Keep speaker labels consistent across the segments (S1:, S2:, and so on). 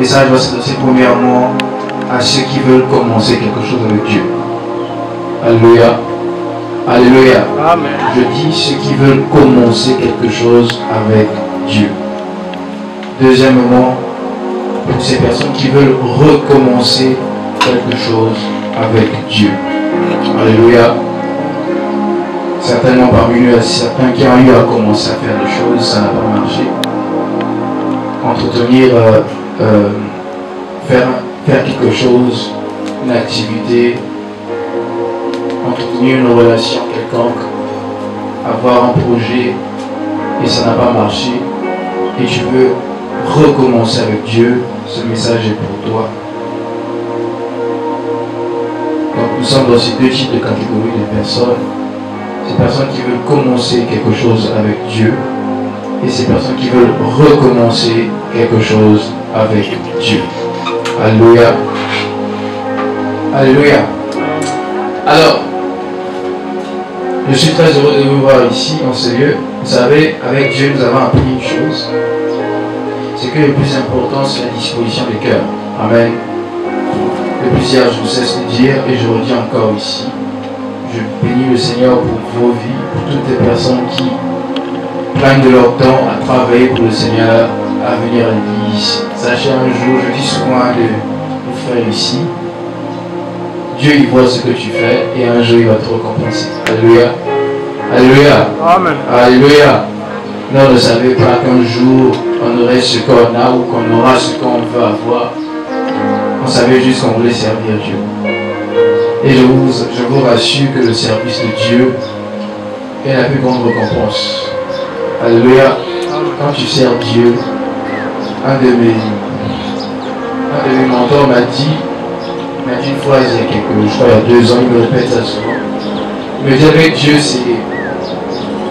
S1: message va s'adresser premièrement à ceux qui veulent commencer quelque chose avec Dieu. Alléluia. Alléluia.
S2: Amen.
S1: Je dis ceux qui veulent commencer quelque chose avec Dieu. Deuxièmement, pour ces personnes qui veulent recommencer quelque chose avec Dieu. Alléluia. Certainement parmi nous, il y a certains qui ont eu à commencer à faire des choses, ça n'a pas marché. Entretenir, faire quelque chose, une activité, entretenir une relation quelconque, avoir un projet et ça n'a pas marché et tu veux recommencer avec Dieu, ce message est pour toi. Donc nous sommes dans ces deux types de catégories de personnes. Ces personnes qui veulent commencer quelque chose avec Dieu et ces personnes qui veulent recommencer quelque chose avec Dieu. Alléluia. Alléluia. Alors, je suis très heureux de vous voir ici, en ce lieu. Vous savez, avec Dieu, nous avons appris une chose. C'est que le plus important, c'est la disposition des cœurs. Amen. Le plusieurs, je ne cesse de dire, et je redis encore ici, je bénis le Seigneur pour vos vies, pour toutes les personnes qui prennent de leur temps à travailler pour le Seigneur, à venir à l'église. Sachez un jour, je dis souvent à nos frères ici, Dieu il voit ce que tu fais et un jour il va te récompenser. Alléluia. Alléluia.
S2: Amen.
S1: Alléluia. Non, ne savez pas qu'un jour on aurait ce qu'on a ou qu'on aura ce qu'on veut avoir. On savait juste qu'on voulait servir Dieu. Et je vous rassure que le service de Dieu est la plus grande récompense. Alléluia. Quand tu sers Dieu, un de mes mentors m'a dit une phrase il y a je crois il y a 2 ans, il me répète ça souvent. Il me dit avec Dieu c'est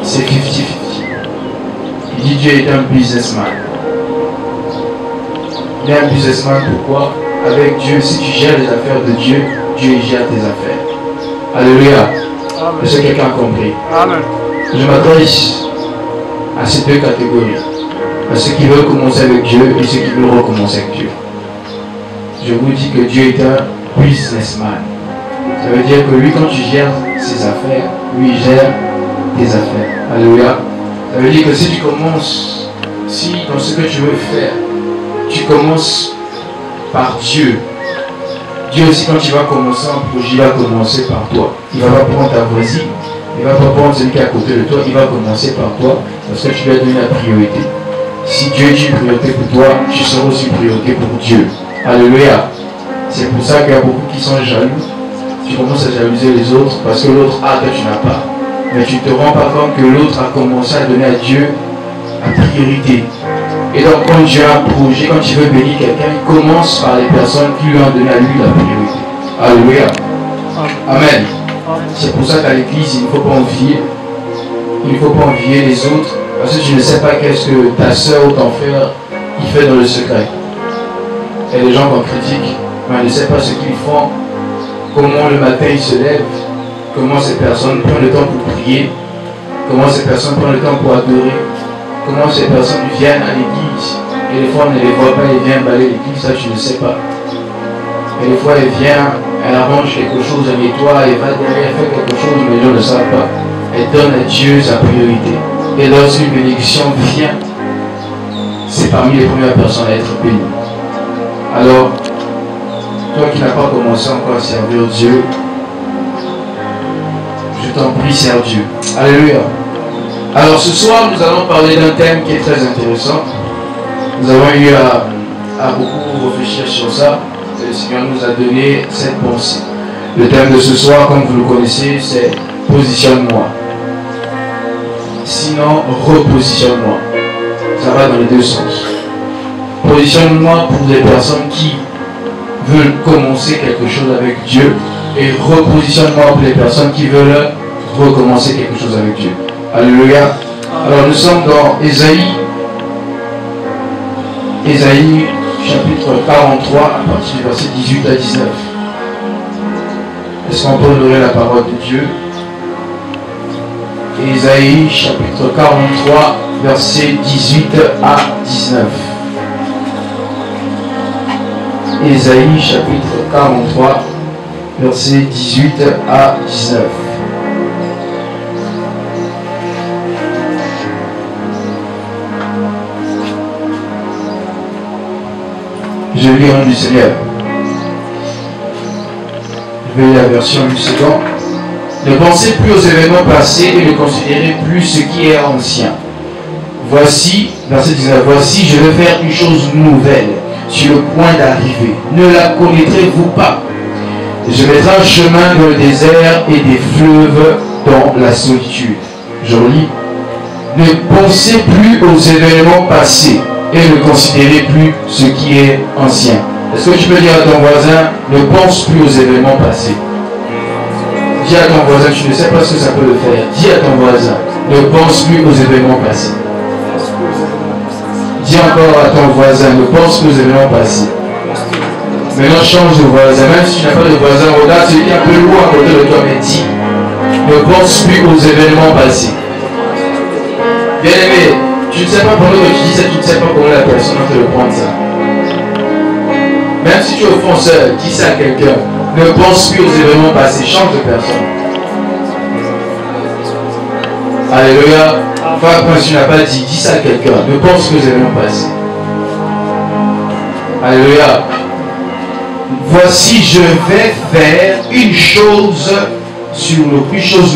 S1: 50-50. Il dit Dieu est un businessman. Il est un businessman pourquoi? Avec Dieu, si tu gères les affaires de Dieu, Dieu gère tes affaires. Alléluia. Est-ce que quelqu'un a compris?
S2: Amen.
S1: Je m'adresse à ces deux catégories. À ceux qui veulent commencer avec Dieu et ceux qui veulent recommencer avec Dieu. Je vous dis que Dieu est un businessman. Ça veut dire que lui, quand tu gères ses affaires, lui, il gère tes affaires. Alléluia. Ça veut dire que si tu commences, si dans ce que tu veux faire, tu commences par Dieu. Dieu aussi, quand tu vas commencer un projet, il va commencer par toi. Il ne va pas prendre ta voisine, il ne va pas prendre celui qui est à côté de toi, il va commencer par toi parce que tu lui as donné la priorité. Si Dieu est une priorité pour toi, tu seras aussi une priorité pour Dieu. Alléluia. C'est pour ça qu'il y a beaucoup qui sont jaloux. Tu commences à jalouser les autres parce que l'autre a que tu n'as pas. Mais tu ne te rends pas compte que l'autre a commencé à donner à Dieu la priorité. Et donc quand Dieu a un projet, quand tu veux bénir quelqu'un, il commence par les personnes qui lui ont donné à lui la priorité. Alléluia. Amen. C'est pour ça qu'à l'église, il ne faut pas envier. Il ne faut pas envier les autres. Parce que tu ne sais pas qu'est-ce que ta soeur ou ton frère il fait dans le secret. Et les gens qu'on critique, mais on ne sait pas ce qu'ils font. Comment le matin ils se lèvent. Comment ces personnes prennent le temps pour prier. Comment ces personnes prennent le temps pour adorer. Comment ces personnes viennent à l'église. Et des fois on ne les voit pas, elles viennent balayer l'église, ça tu ne sais pas. Et des fois elle vient, elle arrange quelque chose, elle nettoie, elle va derrière, elle fait quelque chose, mais les gens ne savent pas. Elle donne à Dieu sa priorité. Et lorsqu'une bénédiction vient, c'est parmi les premières personnes à être bénies. Alors, toi qui n'as pas commencé encore à servir Dieu, je t'en prie, sers Dieu. Alléluia. Alors ce soir, nous allons parler d'un thème qui est très intéressant. Nous avons eu à beaucoup réfléchir sur ça. Et le Seigneur nous a donné cette pensée. Le thème de ce soir, comme vous le connaissez, c'est « Positionne-moi ». Sinon, repositionne-moi. Ça va dans les deux sens. Positionne-moi pour les personnes qui veulent commencer quelque chose avec Dieu et repositionne-moi pour les personnes qui veulent recommencer quelque chose avec Dieu. Alléluia. Alors nous sommes dans Ésaïe chapitre 43 à partir du verset 18 à 19. Est-ce qu'on peut honorer la parole de Dieu? Ésaïe chapitre 43 verset 18 à 19. Ésaïe chapitre 43, versets 18 à 19. Je lis au nom du Seigneur. Je vais lire la version 8 secondes. Ne pensez plus aux événements passés et ne considérez plus ce qui est ancien. Voici, verset 19, voici, je vais faire une chose nouvelle sur le point d'arriver. Ne la connaîtrez-vous pas? Je mettrai un chemin dans le désert et des fleuves dans la solitude. Je relis. Ne pensez plus aux événements passés et ne considérez plus ce qui est ancien. Est-ce que tu peux dire à ton voisin, ne pense plus aux événements passés? Dis à ton voisin, tu ne sais pas ce que ça peut le faire. Dis à ton voisin, ne pense plus aux événements passés. Dis encore à ton voisin, ne pense plus aux événements passés. Maintenant, change de voisin. Même si tu n'as pas de voisin, regarde celui qui est un peu loin à côté de toi, mais dis, ne pense plus aux événements passés. Bien aimé, tu ne sais pas pourquoi tu dis ça, tu ne sais pas comment la personne va te le prendre ça. Même si tu es offenseur, dis ça à quelqu'un. Ne pense plus aux événements passés, change de personne. Alléluia. Frère, quand tu n'as pas dit, dis ça à quelqu'un. Ne pense plus aux événements passés. Alléluia. Voici, je vais faire une chose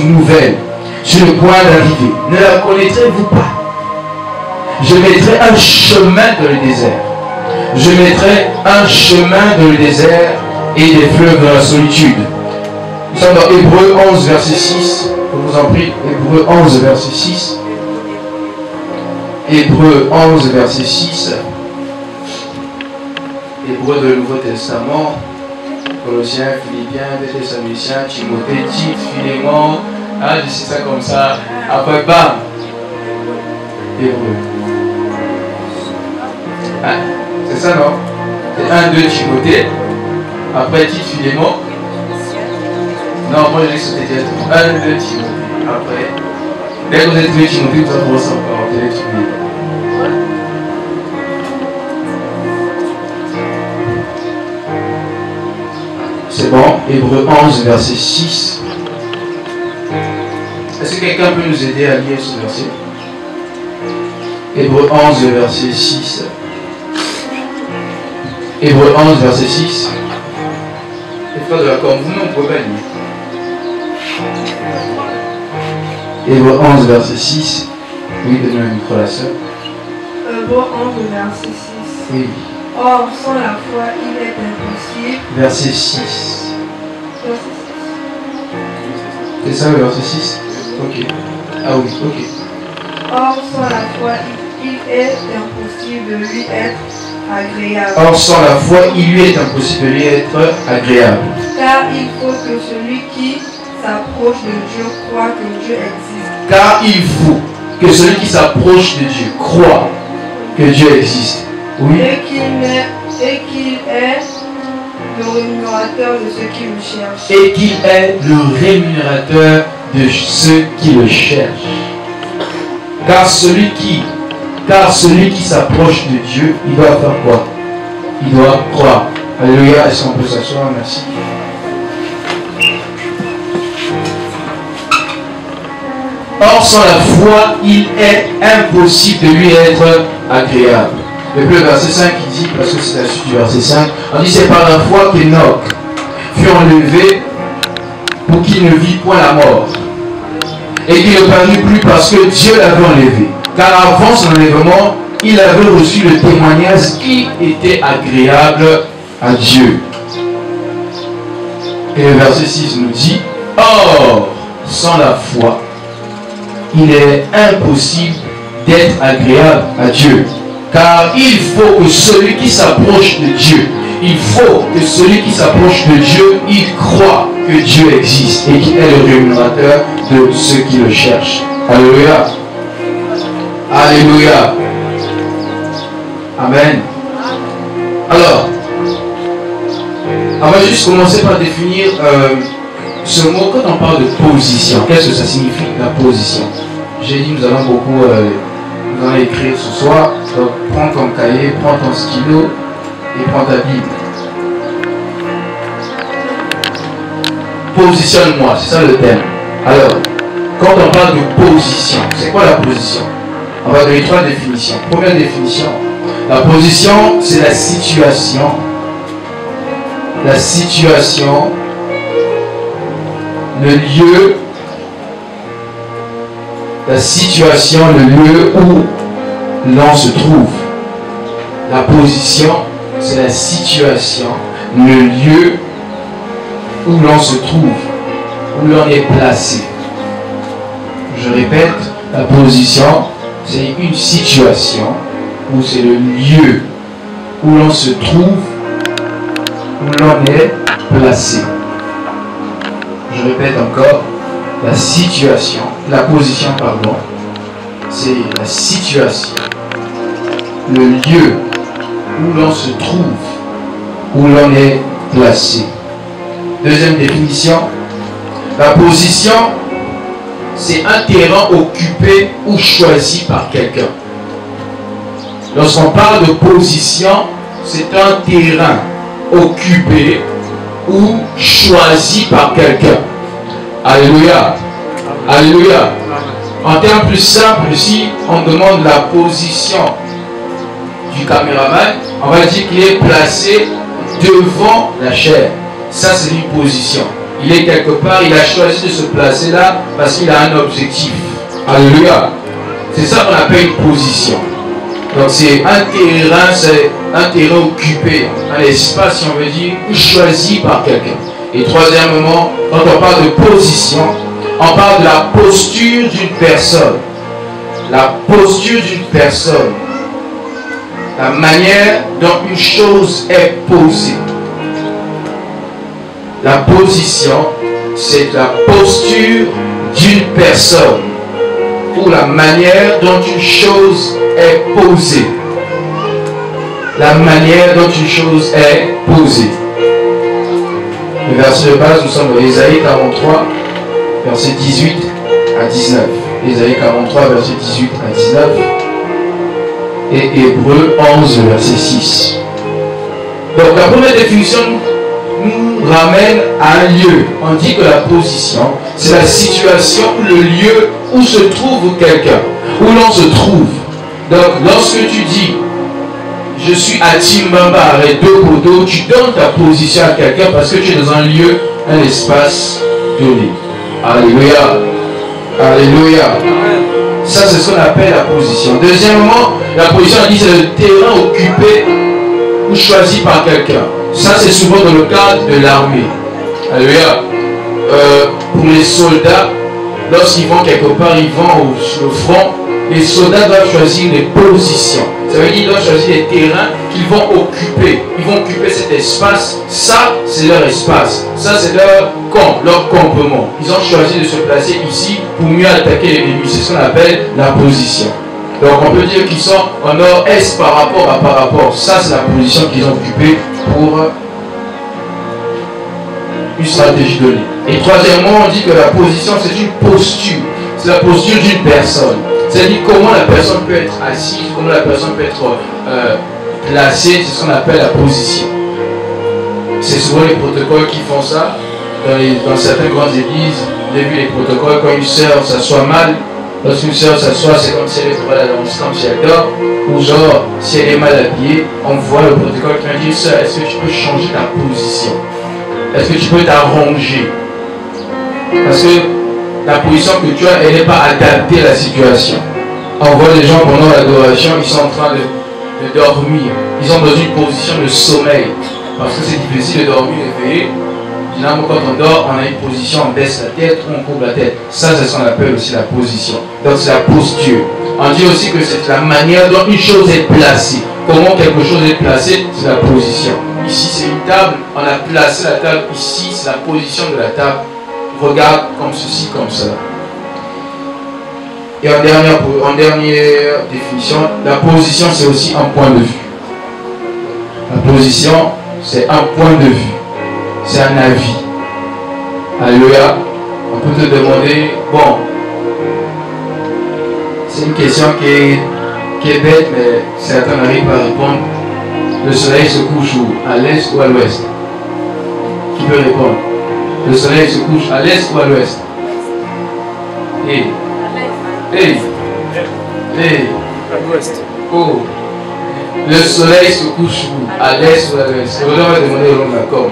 S1: nouvelle, sur le point d'arriver. Ne la connaîtrez-vous pas? Je mettrai un chemin dans le désert. Je mettrai un chemin dans le désert et des fleuves dans la solitude. Nous sommes dans Hébreux 11, verset 6. Je vous en prie, Hébreux 11, verset 6. Hébreux 11, verset 6. Hébreux de Nouveau Testament. Colossiens, Philippiens, Thessaloniciens, Timothée, Tite, Philémon. Ah, je sais ça comme ça. Après, bam. Hébreux. Ah, c'est ça, non? C'est 1, 2 Timothée. Après Tite, Philémon. Non, moi je dis que c'était directement 1, 2 Timothée. Après, dès que vous êtes 2 Timothée, vous allez commencer encore à télétrouver. C'est bon, Hébreux 11, verset 6. Est-ce que quelqu'un peut nous aider à lire ce verset? Hébreux 11, verset 6. Hébreux 11, verset 6. Les frères de la com, vous-même, vous pouvez pas lire. Hébreux 11, verset 6. Oui, donnez un micro à la sœur.
S2: Hébreux 11, verset 6.
S1: Oui.
S2: Or, sans la foi, il est impossible.
S1: Verset 6. C'est ça le verset 6? Ok. Ah oui, ok.
S2: Or, sans la foi, il est impossible de lui être agréable.
S1: Or, sans la foi, il lui est impossible de lui être agréable.
S2: Car il faut que celui qui s'approche de Dieu croit que Dieu existe.
S1: Car il faut que celui qui s'approche de Dieu croit que Dieu existe. Oui.
S2: Et qu'il est le rémunérateur de ceux qui le cherchent.
S1: Et qu'il est le rémunérateur de ceux qui le cherchent. Car celui qui s'approche de Dieu, il doit faire quoi? Il doit croire. Alléluia. Est-ce qu'on peut s'asseoir? Merci. Or, sans la foi, il est impossible de lui être agréable. Et puis le verset 5 qui dit, parce que c'est la suite du verset 5, on dit c'est par la foi qu'Enoch fut enlevé pour qu'il ne vit point la mort. Et qu'il ne parut plus parce que Dieu l'avait enlevé. Car avant son enlèvement, il avait reçu le témoignage qui était agréable à Dieu. Et le verset 6 nous dit, or, sans la foi, il est impossible d'être agréable à Dieu. Car il faut que celui qui s'approche de Dieu, il croit que Dieu existe et qu'il est le rémunérateur de ceux qui le cherchent. Alléluia. Alléluia. Amen. Alors, on va juste commencer par définir ce mot. Quand on parle de position, qu'est-ce que ça signifie, la position? J'ai dit, nous allons beaucoup nous écrire ce soir. Donc, prends ton cahier, prends ton stylo et prends ta Bible. Positionne-moi, c'est ça le thème. Alors, quand on parle de position, c'est quoi la position? On va donner 3 définitions. Première définition, la position, c'est la situation. La situation, le lieu, la situation, le lieu où l'on se trouve. La position, c'est la situation, le lieu où l'on se trouve, où l'on est placé. Je répète, la position, c'est une situation, ou c'est le lieu où l'on se trouve, où l'on est placé. Je répète encore, la situation, la position, pardon, c'est la situation, le lieu où l'on se trouve, où l'on est placé. Deuxième définition, la position, c'est un terrain occupé ou choisi par quelqu'un. Lorsqu'on parle de position, c'est un terrain occupé ou choisi par quelqu'un. Alléluia. Alléluia. En termes plus simples, si on demande la position du caméraman, on va dire qu'il est placé devant la chair. Ça, c'est une position. Il est quelque part, il a choisi de se placer là parce qu'il a un objectif. Alléluia. C'est ça qu'on appelle une position. Donc c'est un terrain occupé, un espace, si on veut dire, choisi par quelqu'un. Et troisièmement, quand on parle de position, on parle de la posture d'une personne. La posture d'une personne. La manière dont une chose est posée. La position, c'est la posture d'une personne ou la manière dont une chose est posée. La manière dont une chose est posée. Le verset de base, nous sommes dans Ésaïe 43, verset 18 à 19. Ésaïe 43, verset 18 à 19. Et Hébreux 11, verset 6. Donc la première définition nous ramène à un lieu. On dit que la position, c'est la situation ou le lieu où se trouve quelqu'un, où l'on se trouve. Donc lorsque tu dis je suis à Timbamba avec 2 poteaux, tu donnes ta position à quelqu'un parce que tu es dans un lieu, un espace donné. Alléluia. Alléluia. Ça, c'est ce qu'on appelle la position. Deuxièmement, la position, on dit c'est le terrain occupé ou choisi par quelqu'un. Ça, c'est souvent dans le cadre de l'armée. Alléluia. Pour les soldats, lorsqu'ils vont quelque part, ils vont sur le front, les soldats doivent choisir des positions. Ça veut dire qu'ils doivent choisir des terrains qu'ils vont occuper. Ils vont occuper cet espace. Ça, c'est leur espace. Ça, c'est leur camp, leur campement. Ils ont choisi de se placer ici pour mieux attaquer l'ennemi. C'est ce qu'on appelle la position. Donc, on peut dire qu'ils sont en nord-est par rapport. Ça, c'est la position qu'ils ont occupée pour une stratégie donnée. Et troisièmement, on dit que la position, c'est une posture. C'est la posture d'une personne. C'est-à-dire comment la personne peut être assise, comment la personne peut être placée, c'est ce qu'on appelle la position. C'est souvent les protocoles qui font ça. Dans certaines grandes églises, j'ai vu les protocoles quand une sœur s'assoit mal. Lorsqu'une sœur s'assoit, c'est comme si elle est pour la danse, comme si elle dort. Ou genre, si elle est mal habillée, on voit le protocole qui va dire, sœur, est-ce que tu peux changer ta position? Est-ce que tu peux t'arranger? Parce que la position que tu as, elle n'est pas adaptée à la situation. On voit les gens pendant l'adoration, ils sont en train de dormir. Ils sont dans une position de sommeil. Parce que c'est difficile de dormir éveillé. Finalement, quand on dort, on a une position, on baisse la tête ou on courbe la tête. Ça, c'est ce qu'on appelle aussi la position. Donc, c'est la posture. On dit aussi que c'est la manière dont une chose est placée. Comment quelque chose est placé, c'est la position. Ici, c'est une table. On a placé la table ici, c'est la position de la table. Regarde comme ceci, comme ça. Et en dernière définition, la position, c'est aussi un point de vue. La position, c'est un point de vue. C'est un avis. Alléluia. On peut te demander, bon, c'est une question qui est bête, mais certains n'arrivent pas à répondre. Le soleil se couche où? À l'est ou à l'ouest? Qui peut répondre? Le soleil se couche à l'est ou à l'ouest? Hey. Hey. Hey.
S3: À l'ouest.
S1: Oh. Le soleil se couche où? À l'est ou à l'ouest? On va demander au long de la com.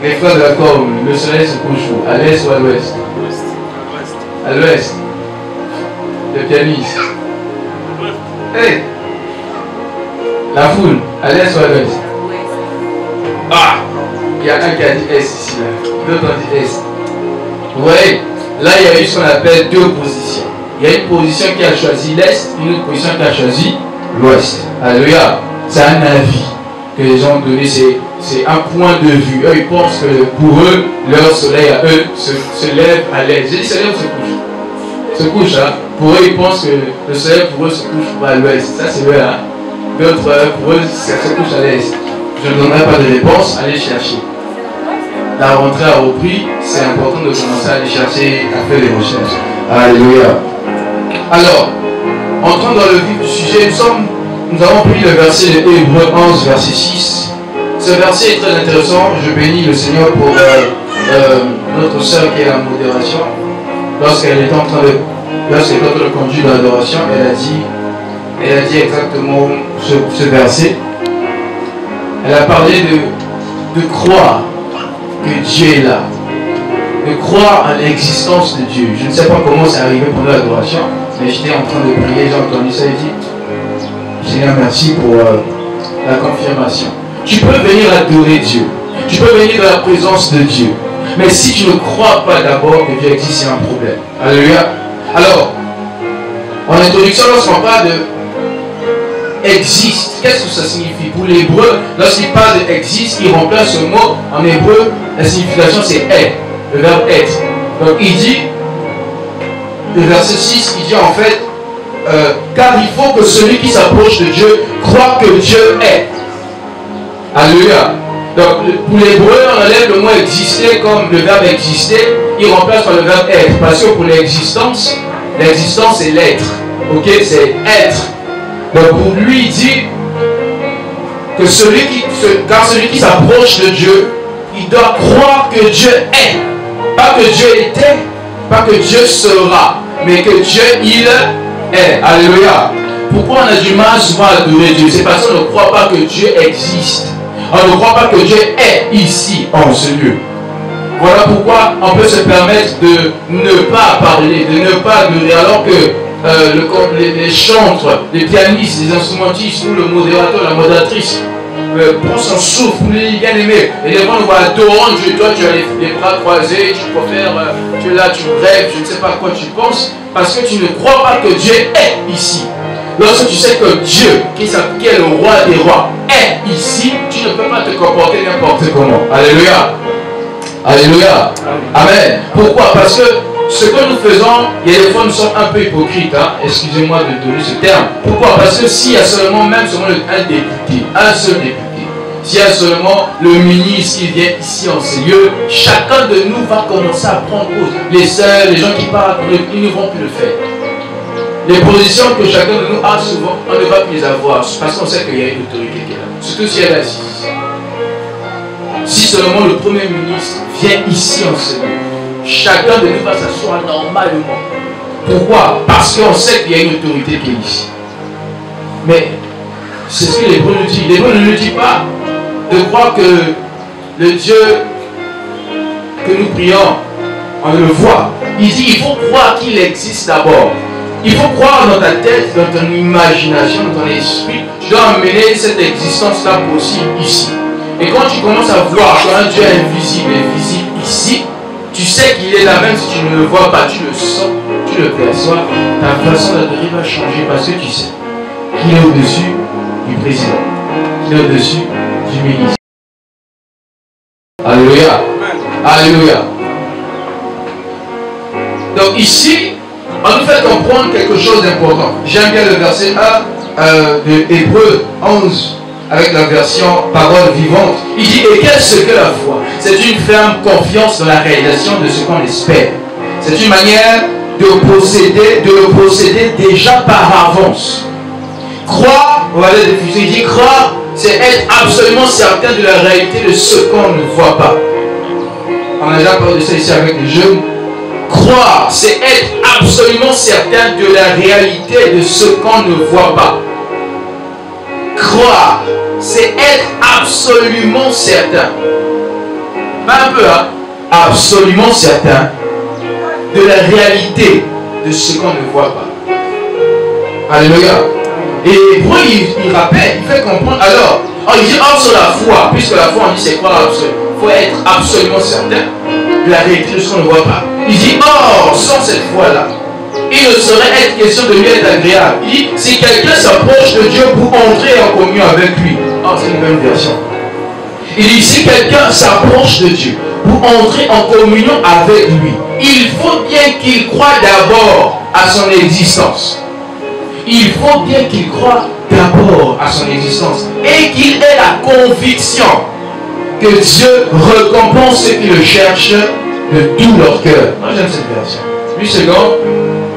S1: Les frères de la com, le soleil se couche où? À l'est ou à l'ouest? À l'ouest. Le pianiste. Hey. La foule, à l'est ou à l'ouest? Ah. Il y a un qui a dit Est ici, là. L'autre a dit Est. Vous voyez, là il y a eu ce qu'on appelle deux positions. Il y a une position qui a choisi l'Est, une autre position qui a choisi l'Ouest. Alléluia. C'est un avis que les gens ont donné, c'est un point de vue. Eux, ils pensent que pour eux, leur soleil à eux se lève à l'Est. J'ai dit se lève ou se couche? Se couche, hein. Pour eux, ils pensent que le soleil pour eux se couche à l'Ouest. Ça, c'est vrai, hein. D'autres, pour eux, ça se couche à l'Est. Je ne donnerai pas de réponse, allez chercher. La rentrée a repris, c'est important de commencer à aller chercher, à faire des recherches. Alléluia. Alors, entrons dans le vif du sujet, nous avons pris le verset de Hébreux 11, verset 6. Ce verset est très intéressant. Je bénis le Seigneur pour notre sœur qui est en modération. Lorsqu'elle était en train de conduire l'adoration, elle a dit exactement ce verset. Elle a parlé de croire que Dieu est là, de croire à l'existence de Dieu. Je ne sais pas comment c'est arrivé pendant l'adoration, mais j'étais en train de prier, j'ai entendu ça et dit Seigneur, merci pour la confirmation. Tu peux venir adorer Dieu, tu peux venir dans la présence de Dieu, mais si tu ne crois pas d'abord que Dieu existe, c'est un problème. Alléluia. Alors, en introduction, lorsqu'on parle de existe, qu'est-ce que ça signifie? Pour l'hébreu, lorsqu'il parle de existe, il remplace ce mot en hébreu, la signification c'est est, le verbe être. Donc il dit, le verset 6, il dit en fait, car il faut que celui qui s'approche de Dieu croit que Dieu est. Alléluia. Donc pour l'hébreu, on enlève le mot exister comme le verbe exister, il remplace par le verbe être, parce que pour l'existence c'est l'être, ok, c'est être. Donc pour lui, il dit que quand celui qui s'approche de Dieu, il doit croire que Dieu est. Pas que Dieu était, pas que Dieu sera, mais que Dieu, il est. Alléluia. Pourquoi on a du mal souvent à adorer Dieu? C'est parce qu'on ne croit pas que Dieu existe. On ne croit pas que Dieu est ici, en ce lieu. Voilà pourquoi on peut se permettre de ne pas parler, de ne pas adorer, alors que les chantres, les pianistes, les instrumentistes, ou le modérateur, la modératrice prend son souffle, nous dit bien aimé, et les gens nous voient adorant Dieu, toi tu as les bras croisés, tu préfères, tu es là, tu rêves, je ne sais pas à quoi tu penses, parce que tu ne crois pas que Dieu est ici. Lorsque tu sais que Dieu, qui est le roi des rois, est ici, tu ne peux pas te comporter n'importe comment. Alléluia. Alléluia. Amen. Pourquoi? Parce que ce que nous faisons, il y a des fois nous sommes un peu hypocrites, hein? Excusez-moi de donner ce terme. Pourquoi? Parce que s'il y a seulement, même seulement un député, un seul député, s'il y a seulement le ministre qui vient ici en ces lieux, chacun de nous va commencer à prendre cause. Les sœurs, les gens qui parlent, ils ne vont plus le faire. Les positions que chacun de nous a souvent, on ne va plus les avoir, parce qu'on sait qu'il y a une autorité qui est là. Surtout si elle est assise. Si seulement le Premier ministre vient ici en ce lieu, chacun de nous va s'asseoir normalement. Pourquoi? Parce qu'on sait qu'il y a une autorité qui est ici. Mais c'est ce que l'Hébreu nous dit. L'Hébreu ne nous dit pas de croire que le Dieu que nous prions, on le voit. Il dit il faut croire qu'il existe d'abord. Il faut croire dans ta tête, dans ton imagination, dans ton esprit. Tu dois amener cette existence-là possible ici. Et quand tu commences à voir qu'un Dieu invisible est visible ici, tu sais qu'il est là, même si tu ne le vois pas, tu le sens, tu le perçois, ta façon d'adorer va changer parce que tu sais qu'il est au-dessus du président, qu'il est au-dessus du ministre. Alléluia. Alléluia. Donc ici, on nous fait comprendre quelque chose d'important. J'aime bien le verset 1 de Hébreux 11. Avec la version parole vivante, il dit, et qu'est-ce que la foi? C'est une ferme confiance dans la réalisation de ce qu'on espère. C'est une manière de le posséder déjà par avance. Croire, on va aller diffuser, il dit croire, c'est être absolument certain de la réalité de ce qu'on ne voit pas. on a déjà parlé de ça ici avec les jeunes. Croire, c'est être absolument certain de la réalité de ce qu'on ne voit pas. Croire, c'est être absolument certain. Pas un peu, hein? Absolument certain de la réalité de ce qu'on ne voit pas. Alléluia. Et pour il rappelle, il fait comprendre. Alors, il dit sur la foi, puisque la foi on dit c'est croire absolument. Il faut être absolument certain de la réalité de ce qu'on ne voit pas. Il dit, or, sans cette foi-là, il ne saurait être question de lui être agréable. Il dit, si quelqu'un s'approche de Dieu pour entrer en communion avec lui, c'est une nouvelle version. Il dit, si quelqu'un s'approche de Dieu pour entrer en communion avec lui, il faut bien qu'il croie d'abord à son existence. Il faut bien qu'il croie d'abord à son existence et qu'il ait la conviction que Dieu récompense ceux qui le cherchent de tout leur cœur. Moi j'aime cette version. 8 secondes,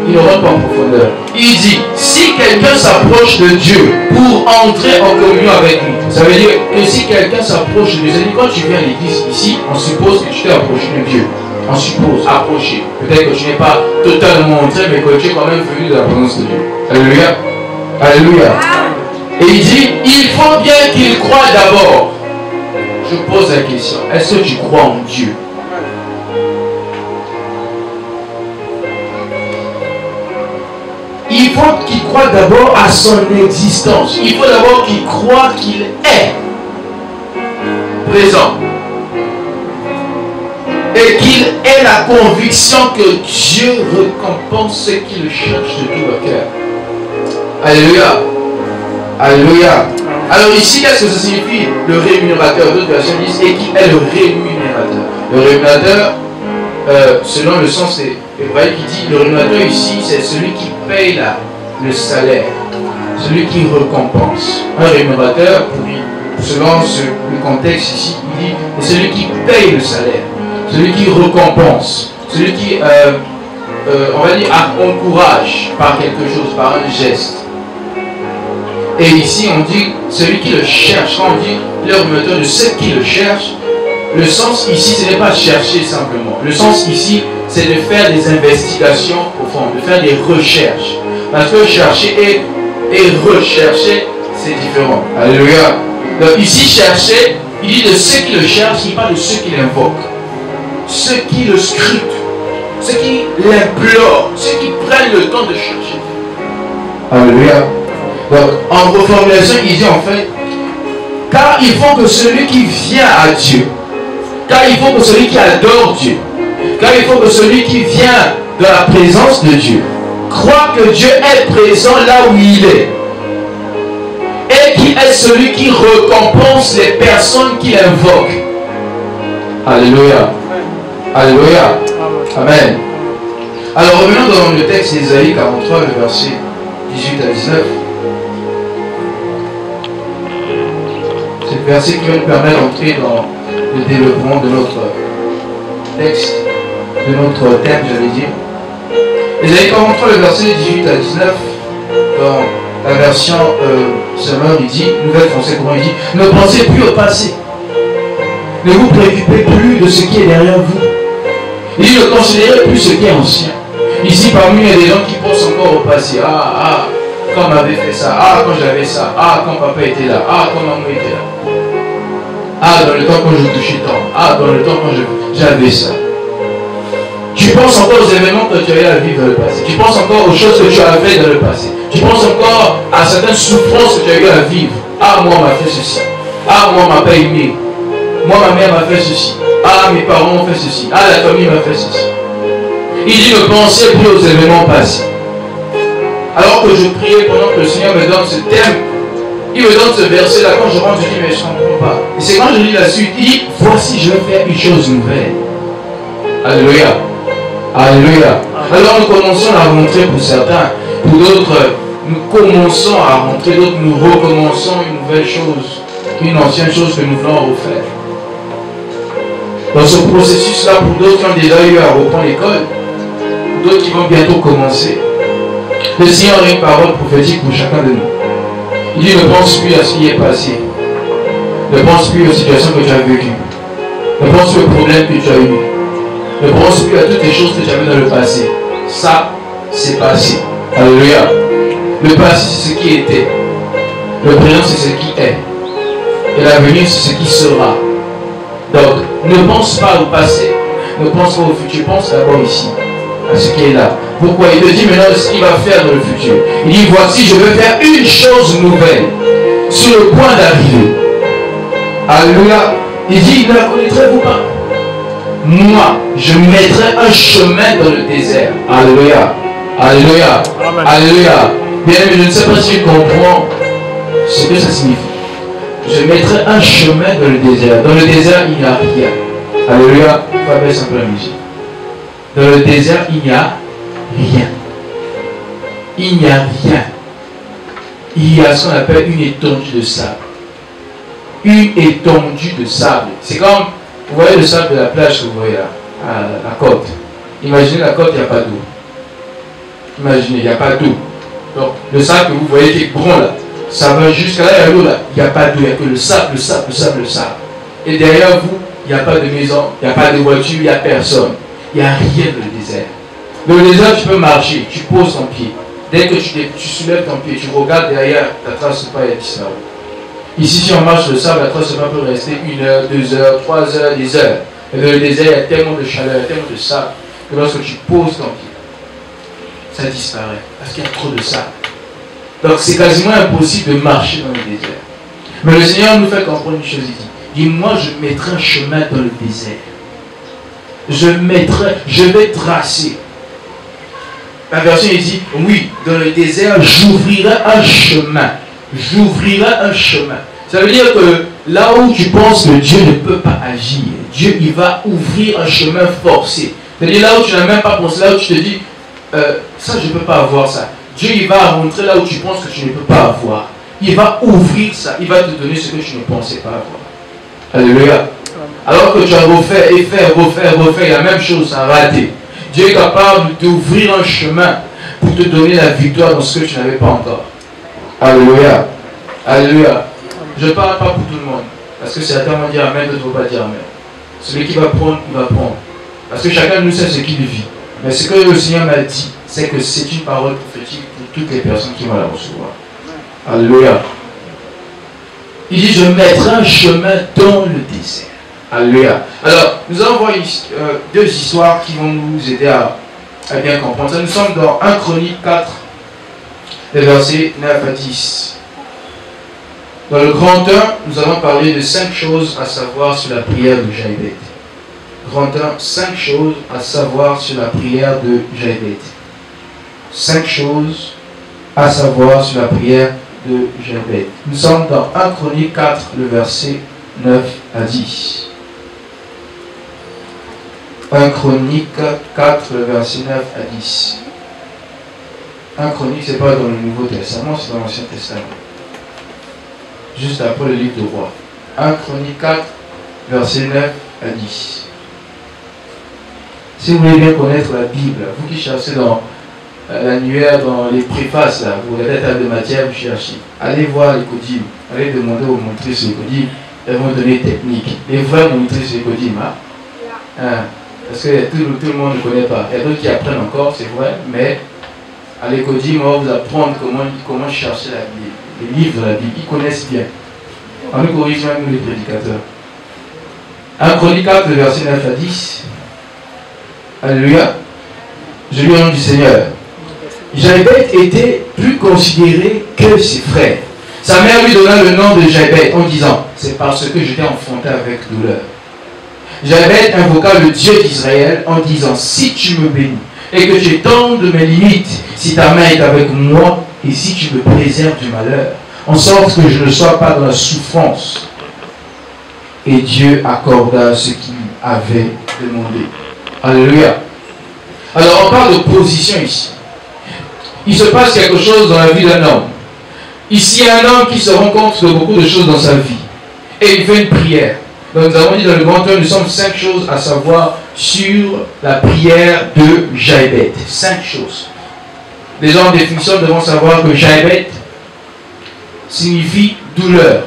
S1: il ne rentre pas en profondeur. Il dit, si quelqu'un s'approche de Dieu pour entrer en communion avec lui, ça veut dire que si quelqu'un s'approche de Dieu, c'est-à-dire quand tu viens à l'église ici, on suppose que tu t'es approché de Dieu. On suppose, approché. Peut-être que tu n'es pas totalement entré, mais que tu es quand même venu de la présence de Dieu. Alléluia. Alléluia. Et il dit, il faut bien qu'il croie d'abord. Je pose la question, est-ce que tu crois en Dieu? Il faut qu'il croie d'abord à son existence. Il faut d'abord qu'il croie qu'il est présent. Et qu'il ait la conviction que Dieu récompense ceux qui le cherchent de tout leur cœur. Alléluia. Alléluia. Alors ici, qu'est-ce que ça signifie? Le rémunérateur. D'autres versions disent et qu'il est le rémunérateur. Le rémunérateur, selon le sens hébraïque, qui dit le rémunérateur ici, c'est celui qui paye le salaire. Celui qui récompense. Un rémunérateur, selon le contexte ici, il dit c'est celui qui paye le salaire. Celui qui récompense. Celui qui, on va dire, encourage par quelque chose, par un geste. Et ici, on dit, celui qui le cherche, quand on dit le rémunérateur de ceux qui le cherchent, le sens ici, ce n'est pas chercher simplement. Le sens ici, c'est de faire des investigations profondes, de faire des recherches. Parce que chercher et rechercher, c'est différent. Alléluia. Donc ici, chercher, il dit de ceux qui le cherchent, il parle de ceux qui l'invoquent. Ceux qui le scrutent, ceux qui l'implorent, ceux qui prennent le temps de chercher. Alléluia. Donc, en reformulation, il dit en fait, car il faut que celui qui vient à Dieu, car il faut que celui qui adore Dieu, car il faut que celui qui vient de la présence de Dieu, croit que Dieu est présent là où il est, et qui est celui qui récompense les personnes qui l'invoquent. Alléluia. Alléluia. Amen. Alors revenons dans le texte d'Ésaïe 43, le verset 18 à 19. C'est le verset qui va nous permettre d'entrer dans le développement de notre texte, de notre thème, j'allais dire. Ésaïe 43, le verset 18 à 19, dans la version Summer, il dit, nouvelle française, comment il dit, ne pensez plus au passé. Ne vous préoccupez plus de ce qui est derrière vous. Il dit, ne considérez plus ce qui est ancien. Ici, parmi nous, il y a des gens qui pensent encore au passé. Quand on m'avait fait ça. Quand j'avais ça. Quand papa était là. Quand maman était là. Dans le temps quand je touchais tant. Dans le temps quand j'avais ça. Tu penses encore aux événements que tu as eu à vivre dans le passé. Tu penses encore aux choses que tu as fait dans le passé. Tu penses encore à certaines souffrances que tu as eu à vivre. Moi, on m'a fait ceci. Moi, on m'a pas aimé. Moi, ma mère m'a fait ceci. Mes parents m'ont fait ceci. La famille m'a fait ceci. Il dit ne pensez plus aux événements passés. Alors que je priais pendant que le Seigneur me donne ce thème, il me donne ce verset-là. Quand je rentre, je dis mais je ne comprends pas. Et c'est quand je lis la suite, il dit voici, je vais faire une chose nouvelle. Alléluia. Alléluia. Alors nous commençons à rentrer pour certains. Pour d'autres, nous commençons à rentrer. D'autres, nous recommençons une nouvelle chose. Une ancienne chose que nous voulons refaire. Dans ce processus-là, pour d'autres qui ont déjà eu à reprendre l'école, pour d'autres qui vont bientôt commencer, le Seigneur a une parole prophétique pour chacun de nous. Il dit ne pense plus à ce qui est passé. Ne pense plus aux situations que tu as vécues. Ne pense plus aux problèmes que tu as eus. Ne pense plus à toutes les choses que tu avais dans le passé. Ça, c'est passé. Alléluia. Le passé, c'est ce qui était. Le présent, c'est ce qui est. Et l'avenir, c'est ce qui sera. Donc, ne pense pas au passé. Ne pense pas au futur. Pense d'abord ici, à ce qui est là. Pourquoi? Il te dit maintenant ce qu'il va faire dans le futur. Il dit, voici, je veux faire une chose nouvelle. Sur le point d'arriver. Alléluia. Il dit, ne la connaîtrez-vous pas? Moi, je mettrai un chemin dans le désert. Alléluia. Alléluia. Amen. Alléluia. Bien aimé, je ne sais pas si tu comprends ce que ça signifie. Je mettrai un chemin dans le désert. Dans le désert, il n'y a rien. Alléluia. Il faut baisser un peu la musique. Dans le désert, il n'y a rien. Il n'y a rien. Il y a ce qu'on appelle une étendue de sable. Une étendue de sable. C'est comme, vous voyez le sable de la plage que vous voyez là, à la côte. Imaginez la côte, il n'y a pas d'eau. Imaginez, il n'y a pas d'eau. Donc, le sable que vous voyez qui est grand là, ça va jusqu'à là, il y a l'eau là. Il n'y a pas d'eau, il n'y a que le sable, le sable, le sable, le sable. Et derrière vous, il n'y a pas de maison, il n'y a pas de voiture, il n'y a personne. Il n'y a rien dans le désert. Dans le désert, tu peux marcher, tu poses ton pied. Dès que tu soulèves ton pied, tu regardes derrière, ta trace de pas est disparue. Ici, si on marche le sable, la trace de pas peut rester 1 heure, 2 heures, 3 heures, des heures. Et dans le désert, il y a tellement de chaleur, il y a tellement de sable, que lorsque tu poses ton pied, ça disparaît. Parce qu'il y a trop de sable. Donc c'est quasiment impossible de marcher dans le désert. Mais le Seigneur nous fait comprendre une chose, il dit, moi je mettrai un chemin dans le désert. Je vais tracer. La version il dit, oui, dans le désert, j'ouvrirai un chemin. J'ouvrirai un chemin. Ça veut dire que là où tu penses que Dieu ne peut pas agir, Dieu il va ouvrir un chemin forcé. C'est-à-dire là où tu n'as même pas pensé, là où tu te dis, ça je ne peux pas avoir ça. Dieu il va montrer là où tu penses que tu ne peux pas avoir. Il va ouvrir ça, il va te donner ce que tu ne pensais pas avoir. Alléluia. Alors que tu as refait et refait la même chose, ça a raté. Dieu est capable d'ouvrir un chemin pour te donner la victoire dans ce que tu n'avais pas encore. Alléluia. Alléluia. Je ne parle pas pour tout le monde. Parce que certains vont dire Amen, d'autres ne vont pas dire Amen. Celui qui va prendre, il va prendre. Parce que chacun de nous sait ce qu'il vit. Mais ce que le Seigneur m'a dit, c'est que c'est une parole prophétique pour toutes les personnes qui vont la recevoir. Alléluia. Il dit, je mettrai un chemin dans le désert. Alléluia. Alors, nous allons voir deux histoires qui vont nous aider à bien comprendre ça. Nous sommes dans 1 Chronique 4, les versets 9 à 10. Dans le grand 1, nous allons parler de 5 choses à savoir sur la prière de Jaïbeth. Grand 1, 5 choses à savoir sur la prière de Jaïbeth. 5 choses à savoir sur la prière de Jaïbeth. Nous sommes dans 1 Chronique 4, le verset 9 à 10. 1 Chronique 4, le verset 9 à 10. 1 Chronique, ce n'est pas dans le Nouveau Testament, c'est dans l'Ancien Testament. Juste après le livre de Rois. 1 Chronique 4, verset 9 à 10. Si vous voulez bien connaître la Bible, vous qui cherchez dans l'annuaire, dans les préfaces, là, vous regardez la table de matière, vous cherchez. Allez voir les codimes. Allez demander aux monitrices les codimes. Elles vont donner technique. Les vraies monitrices les codimes. Parce que tout le monde ne connaît pas. Il y a d'autres qui apprennent encore, c'est vrai, mais à l'écodime, on va vous apprendre comment chercher la Bible. Les livres de la Bible, ils connaissent bien. On nous corrige même nous les prédicateurs. 1 Chronique 4, verset 9 à 10. Alléluia. Je lui rends du Seigneur. Jaïbeth était plus considéré que ses frères. Sa mère lui donna le nom de Jaïbeth en disant, c'est parce que je t'ai enfanté avec douleur. Jaïbeth invoqua le Dieu d'Israël en disant, si tu me bénis et que tu étendes mes limites, si ta main est avec moi et si tu me préserves du malheur, en sorte que je ne sois pas dans la souffrance. Et Dieu accorda ce qu'il avait demandé. Alléluia. Alors on parle de position ici. Il se passe quelque chose dans la vie d'un homme. Ici, il y a un homme qui se rend compte de beaucoup de choses dans sa vie. Et il fait une prière. Donc nous avons dit dans le grand 1, nous sommes 5 choses à savoir sur la prière de Jaïbeth. 5 choses. Les gens en définition devront savoir que Jaïbeth signifie douleur,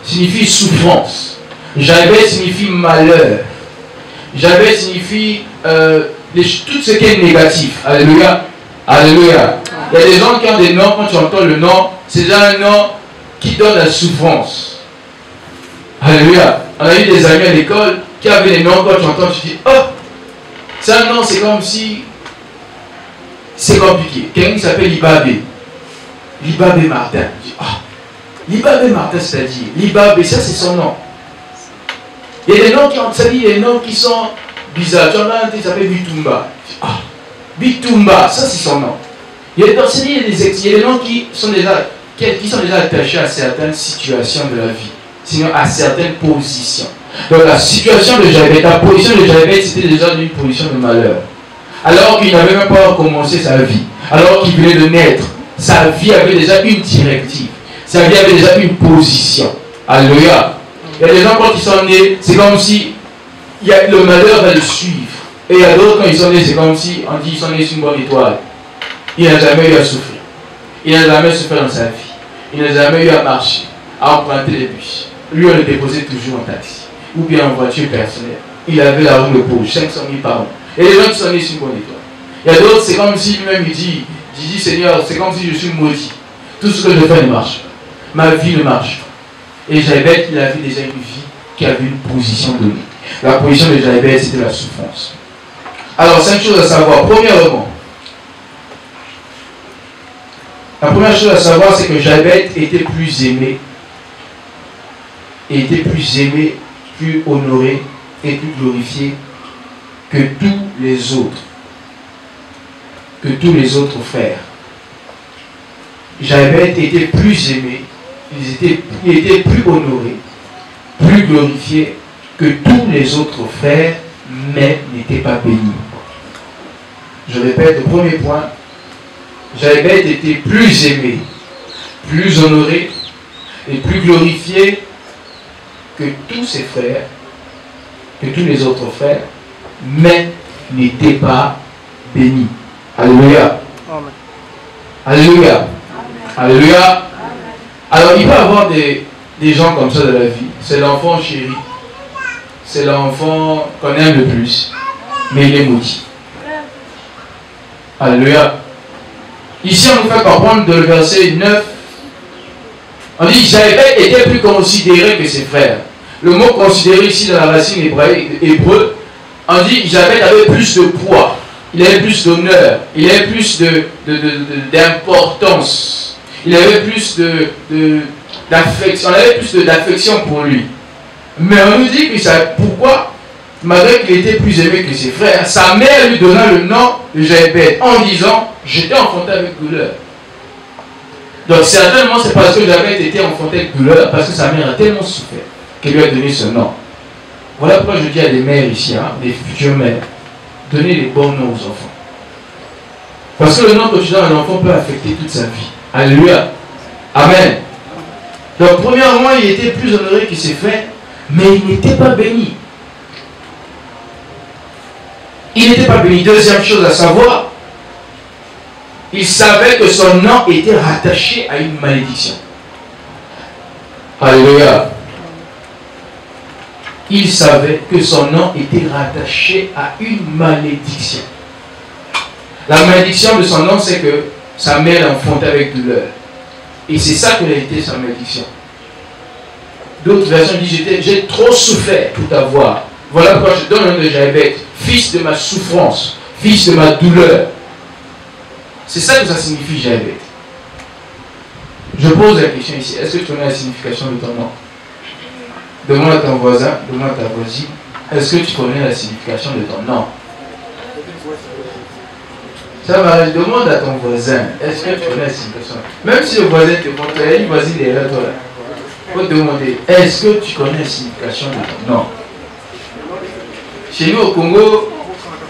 S1: signifie souffrance. Jaïbeth signifie malheur. Jaïbeth signifie tout ce qui est négatif. Alléluia. Alléluia. Il y a des gens qui ont des noms, quand tu entends le nom, c'est déjà un nom qui donne la souffrance. Alléluia. On a eu des amis à l'école qui avaient des noms, quand tu entends, tu dis, oh, c'est un nom, c'est comme si c'est compliqué. Quelqu'un qui s'appelle Libabé. Libabé Martin. Je dis, oh, Libabé Martin, c'est-à-dire, Libabé, ça c'est son nom. Il y a des noms qui ont, ça dit, des noms qui sont bizarres. Tu en as un qui s'appelle Bitumba. Ah, Bitumba, ça c'est son nom. Il y a des noms qui sont déjà attachés à certaines situations de la vie, sinon à certaines positions. Donc la situation de Jaébet, la position de Jaébet, c'était déjà une position de malheur. Alors qu'il n'avait même pas commencé sa vie, alors qu'il venait de naître, sa vie avait déjà une directive, sa vie avait déjà une position. Alléluia. Il y a des gens quand ils sont nés, c'est comme si le malheur va les suivre. Et il y a d'autres quand ils sont nés, c'est comme si on dit qu'ils sont nés sur une bonne étoile. Il n'a jamais eu à souffrir. Il n'a jamais souffert dans sa vie. Il n'a jamais eu à marcher, à emprunter les bus. Lui, on le déposait toujours en taxi ou bien en voiture personnelle. Il avait la roue de poche, 500 000 par an. Et les gens qui sont nés sur une bonne étoile. Il y a d'autres, c'est comme si lui-même il dit Seigneur, c'est comme si je suis maudit. Tout ce que je fais ne marche pas. Ma vie ne marche pas. Et Jaébet, il avait déjà une vie qui avait une position donnée. La position de Jaébet, c'était la souffrance. Alors, 5 choses à savoir. Premièrement, la première chose à savoir, c'est que Jaébet était plus aimé, plus honoré et plus glorifié que tous les autres frères. Jaébet était plus aimé, il était plus honoré, plus glorifié que tous les autres frères, mais n'était pas béni. Je répète, le premier point, Jaébet était plus aimé, plus honoré et plus glorifié que tous ses frères, que tous les autres frères, mais n'était pas béni. Alléluia. Amen. Alléluia. Amen. Alléluia. Alors il peut y avoir des gens comme ça dans la vie. C'est l'enfant chéri. C'est l'enfant qu'on aime le plus. Mais il est maudit. Alléluia. Ici on nous fait comprendre dans le verset 9. On dit Jaébet était plus considéré que ses frères. Le mot considéré ici dans la racine hébreu, on dit Jaébet avait plus de poids, il avait plus d'honneur, il avait plus d'importance, il avait plus d'affection, on avait plus d'affection pour lui. Mais on nous dit que ça, pourquoi, malgré qu'il était plus aimé que ses frères, sa mère lui donna le nom de Jaébet en disant j'étais enfanté avec douleur. Donc certainement c'est parce que Jaébet était enfanté avec douleur, parce que sa mère a tellement souffert qu'elle lui a donné ce nom. Voilà pourquoi je dis à des mères ici, des futures mères, donnez les bons noms aux enfants. Parce que le nom que tu donnes à un enfant peut affecter toute sa vie. Alléluia. Amen. Donc premièrement, il était plus honoré que ses frères, mais il n'était pas béni. Il n'était pas béni. Deuxième chose à savoir, il savait que son nom était rattaché à une malédiction. Alléluia. Il savait que son nom était rattaché à une malédiction. La malédiction de son nom, c'est que sa mère l'enfantait avec douleur. Et c'est ça que a été sa malédiction. D'autres versions disent j'ai trop souffert pour t'avoir. Voilà pourquoi je donne le nom de Jaébet, fils de ma souffrance, fils de ma douleur. C'est ça que ça signifie Jaébet. Je pose la question ici, est-ce que tu connais la signification de ton nom? Demande à ton voisin, demande à ta voisine, est-ce que tu connais la signification de ton nom? Ça va, demande à ton voisin, est-ce que tu connais la signification? Même si le voisin te montre, il y a une voisine derrière toi là. Il faut te demander, est-ce que tu connais la signification de ton nom? Chez nous au Congo,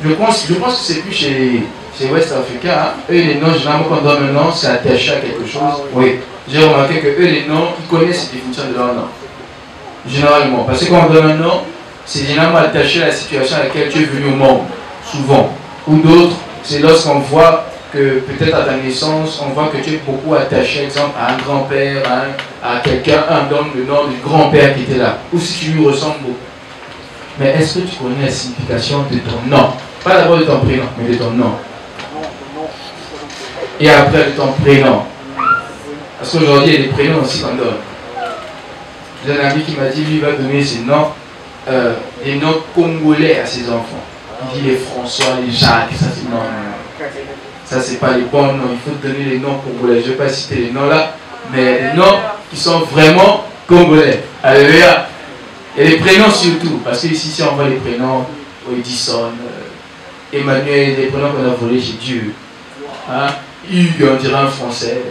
S1: je pense que c'est plus chez West Africa, hein. Eux les noms, généralement quand on donne un nom, c'est attaché à quelque chose. Oui, j'ai remarqué que eux les noms, ils connaissent cette définition de leur nom. Généralement, parce que quand on donne un nom, c'est généralement attaché à la situation à laquelle tu es venu au monde, souvent. Ou d'autres, c'est lorsqu'on voit que peut-être à ta naissance, on voit que tu es beaucoup attaché, exemple, à un grand-père, à quelqu'un, un donne le nom du grand-père qui était là, ou si tu lui ressembles beaucoup. Mais est-ce que tu connais la signification de ton nom? Pas d'abord de ton prénom, mais de ton nom. Et après de ton prénom. Parce qu'aujourd'hui, il y a des prénoms aussi qu'on donne. J'ai un ami qui m'a dit, lui, il va donner ses noms, des noms congolais à ses enfants. Il dit les François, les Jacques, ça c'est non. Ça c'est pas les bons noms, il faut donner les noms congolais. Je ne vais pas citer les noms là, mais les noms qui sont vraiment congolais. Alléluia. Et les prénoms surtout, parce qu'ici, si on voit les prénoms, Edison, Emmanuel, les prénoms qu'on a volés chez Dieu. Hein? Hugues, on dirait un français.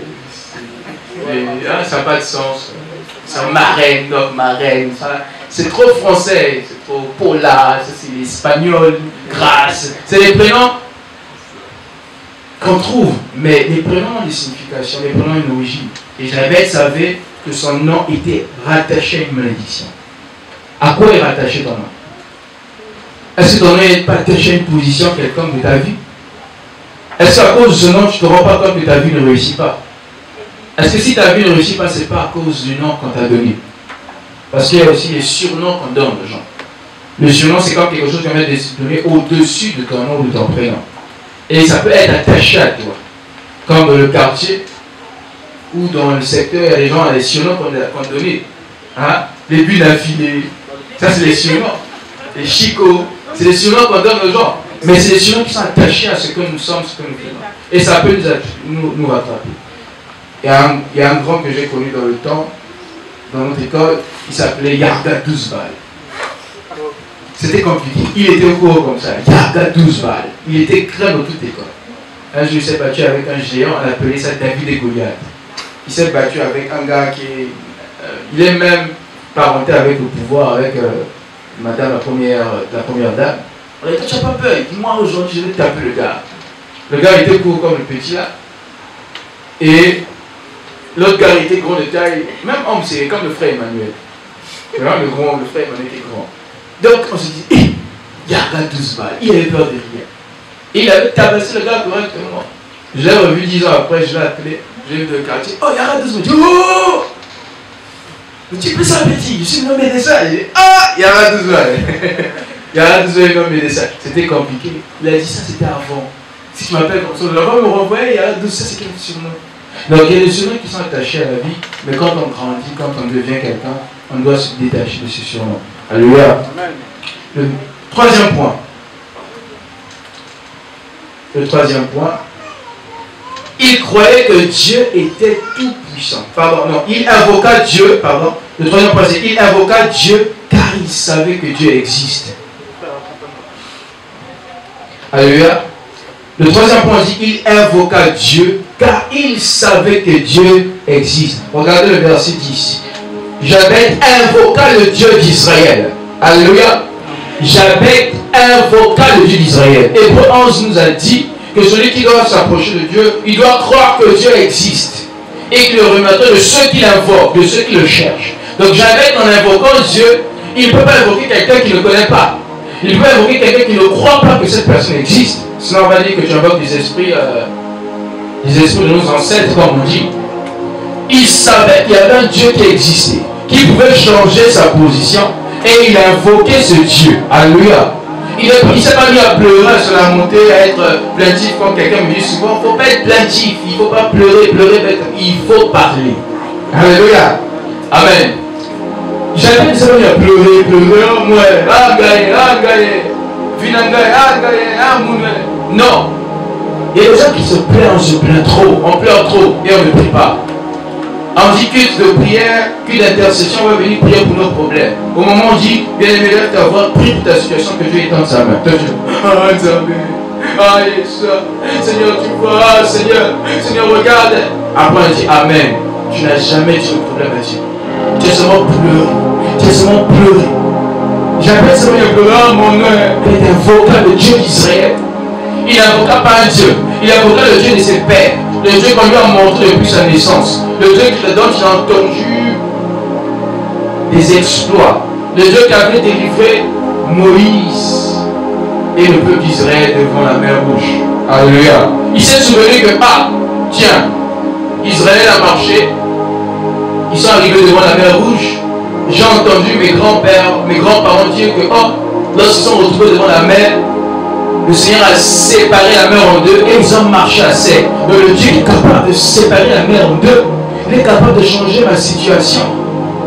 S1: Ça n'a pas de sens. C'est marraine, donc marraine. C'est trop français, c'est trop Paula, c'est l'espagnol, Grâce. C'est les prénoms qu'on trouve, mais les prénoms ont des significations, les prénoms ont une origine. Et Jabez savait que son nom était rattaché à une malédiction. À quoi est rattaché ton nom? Est-ce que ton nom est attaché à une position quelconque de ta vie? Est-ce qu'à cause de ce nom, tu ne te rends pas compte que ta vie ne réussit pas? Est-ce que si ta vie ne réussit pas, ce n'est pas à cause du nom qu'on t'a donné? Parce qu'il y a aussi les surnoms qu'on donne aux gens. Le surnom, c'est comme quelque chose qu'on vient de donner au-dessus de ton nom ou de ton prénom. Et ça peut être attaché à toi. Comme dans le quartier ou dans le secteur, il y a des gens, il y a des surnoms qu'on donne. Hein? Les buts d'affilée, ça c'est les surnoms. Les chicots, c'est les surnoms qu'on donne aux gens. Mais c'est des surnoms qui sont attachés à ce que nous sommes, ce que nous faisons. Et ça peut nous rattraper. Il y a un grand que j'ai connu dans le temps, dans notre école, il s'appelait Yarda 12 balles. C'était compliqué. Il était au cours comme ça. Yarda 12 balles. Il était crème dans toute l'école. Un jour, il s'est battu avec un géant, on appelait ça David et Goliath. Il s'est battu avec un gars qui est... il est même parenté avec le pouvoir, avec madame la première dame. On a dit, tu n'as pas peur. Il dit, moi aujourd'hui, je vais taper le gars. Le gars était court comme le petit là. Et l'autre gars était grand de taille. Même homme, c'est comme le frère Emmanuel. Le frère Emmanuel était grand. Donc on se dit, il y a un gars 12 balles. Il avait peur de rien. Et il avait tabassé le gars correctement. Je l'ai revu 10 ans après, je l'ai appelé. Je l'ai vu dans le quartier. Oh, il y a un 12 balles. Je dis, oh! Le type est ça, petit. Je suis le nommé médecin. Il dit, ah, il y a un 12 balles. Il y a un 12 balles, nommé médecin. C'était compliqué. Il a dit, ça c'était avant. Si tu m'appelles comme ça, le gars me renvoie, il y a un 12, ça c'est quel surnom? Donc il y a des surnoms qui sont attachés à la vie, mais quand on grandit, quand on devient quelqu'un, on doit se détacher de ces surnoms. Alléluia. Le troisième point. Il croyait que Dieu était tout puissant. Pardon, non, il invoqua Dieu, pardon. Le troisième point, c'est qu'il invoqua Dieu car il savait que Dieu existe. Alléluia. Le troisième point dit qu'il invoqua Dieu car il savait que Dieu existe. Regardez le verset 10. Jabez invoqua le Dieu d'Israël. Alléluia. Jabez invoqua le Dieu d'Israël. Hébreux 11 nous a dit que celui qui doit s'approcher de Dieu, il doit croire que Dieu existe et qu'il le remettra de ceux qui l'invoquent, de ceux qui le cherchent. Donc Jabez, en invoquant Dieu, il ne peut pas invoquer quelqu'un qui ne connaît pas. Il peut invoquer quelqu'un qui ne croit pas que cette personne existe. Sinon on va dire que tu invoques des esprits de nos ancêtres, comme on dit. Il savait qu'il y avait un Dieu qui existait, qui pouvait changer sa position, et il a invoqué ce Dieu. Alléluia. Il ne s'est pas mis à pleurer sur la montée, à être plaintif, comme quelqu'un me dit souvent. Il ne faut pas être plaintif, il ne faut pas pleurer, il faut parler. Alléluia. Amen. Jamais il s'est pas mis à pleurer, oh moi, non. Il y a des gens qui se plaignent, on se plaint trop, on pleure trop et on ne prie pas. On dit culte de prière, culte d'intercession, on va venir prier pour nos problèmes. Au moment où on dit, bien aimé, lève ta voix, prie pour ta situation, que Dieu étende sa main. Ah, Seigneur, tu vois, Seigneur, regarde. Après on dit, Amen. Tu n'as jamais dit le problème à Dieu. Tu as seulement pleuré. J'appelle seulement pleuré, mon nom est invoquant le Dieu d'Israël. Il n'invoqua pas un Dieu, il invoqua le Dieu de ses pères, le Dieu qu'on lui a montré depuis sa naissance, le Dieu dont il a entendu des exploits, le Dieu qui avait délivré Moïse et le peuple d'Israël devant la mer Rouge. Alléluia. Il s'est souvenu que, tiens, Israël a marché, ils sont arrivés devant la mer Rouge. J'ai entendu mes grands-parents dire que, lorsqu'ils sont retrouvés devant la mer, Le Seigneur a séparé la mer en deux et ils ont marché à sec. Donc le Dieu est capable de séparer la mer en deux. Il est capable de changer ma situation.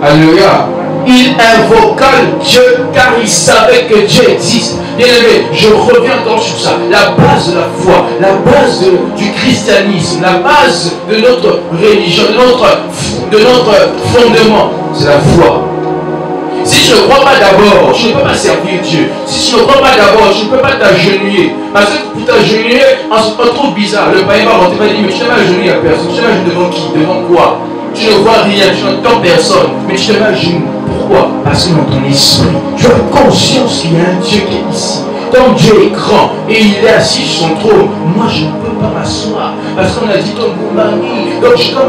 S1: Alléluia. Il invoqua Dieu car il savait que Dieu existe. Bien aimé, je reviens encore sur ça. La base de la foi, la base du christianisme, la base de notre religion, de notre fondement, c'est la foi. Si je ne crois pas d'abord, je ne peux pas servir Dieu. Si je ne crois pas d'abord, je ne peux pas t'agenouiller. Parce que pour t'agenouiller, c'est pas trop bizarre. Le païen va rentrer, va dire, mais tu ne vas agenouiller à personne. Tu ne vas agenouiller devant qui? Devant quoi? Tu ne vois rien, tu n'entends personne. Mais tu te mets à genoux. Pourquoi? Parce que dans ton esprit, tu as conscience qu'il y a un Dieu qui est ici. Comme Dieu est grand et il est assis sur son trône, moi je ne peux pas m'asseoir. Parce qu'on a dit ton mari. Donc je dois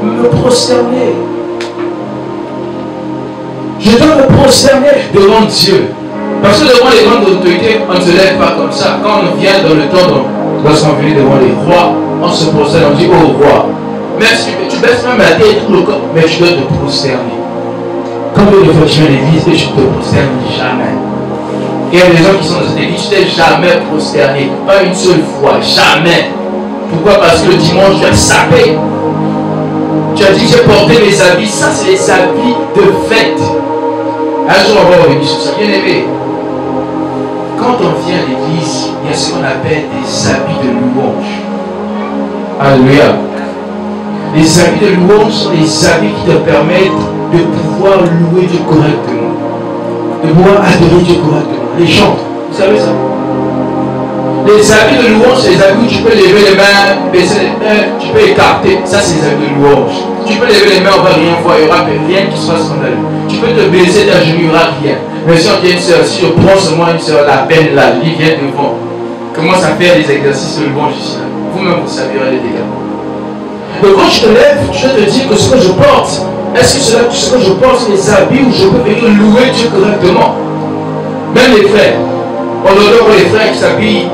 S1: me prosterner. Je dois me prosterner devant Dieu. Parce que devant les grandes autorités, on ne se lève pas comme ça. Quand on vient dans le temps, lorsqu'on vient devant les rois, on se prosterne, on dit oh roi. Même si tu baisses même la tête, tout le corps, mais tu dois te prosterner. Combien de fois tu viens à l'église et tu te prosternes jamais? Et il y a des gens qui sont dans cette église, tu t'es jamais prosterné. Pas une seule fois, jamais. Pourquoi? Parce que le dimanche, tu as sapé. Tu as dit, j'ai porté mes habits. Ça, c'est les habits de fête. Un jour, on va revenir sur ça. Bien aimé, quand on vient à l'église, il y a ce qu'on appelle des habits de louange. Alléluia. Les habits de louange sont les habits qui te permettent de pouvoir louer Dieu correctement. De pouvoir adorer Dieu correctement. Les chants, vous savez ça? Les habits de louange, c'est les habits où tu peux lever les mains, baisser les mains, tu peux écarter. Ça, c'est les habits de louange. Tu peux lever les mains, on ne va rien voir, il n'y aura rien qui sera scandaleux. Tu peux te baisser ta genou, il n'y aura rien. Mais si on dit une soeur, si je prends seulement une soeur, la peine là, il vient devant. Commence à faire des exercices de louange ici. Vous-même, vous savirez les dégâts. Donc quand je te lève, je te dis que ce que je porte, est-ce que ce que je porte, c'est les habits où je peux venir louer Dieu correctement? Même les frères. On adore les frères qui s'habillent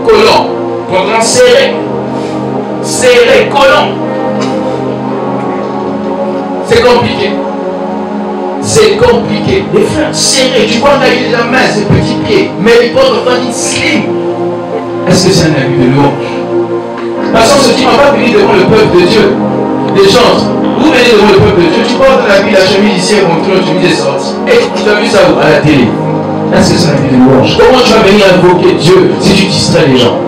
S1: collants, pantalon serré. Serré, collant. C'est compliqué. C'est compliqué. Les frères serrés, tu vois, on a eu la main, ses petits pieds, mais ils portent encore une slim. Est-ce que c'est un habit de louange? Parce qu'on se dit, on va venir devant le peuple de Dieu. Des gens, vous venez devant le peuple de Dieu, tu portes l'habit, la chemise ici, et mon la chemise est sortie. Et tu as vu ça où? À la télé. Est-ce que c'est un habit de louange? Comment tu vas venir invoquer Dieu si tu distrais les gens?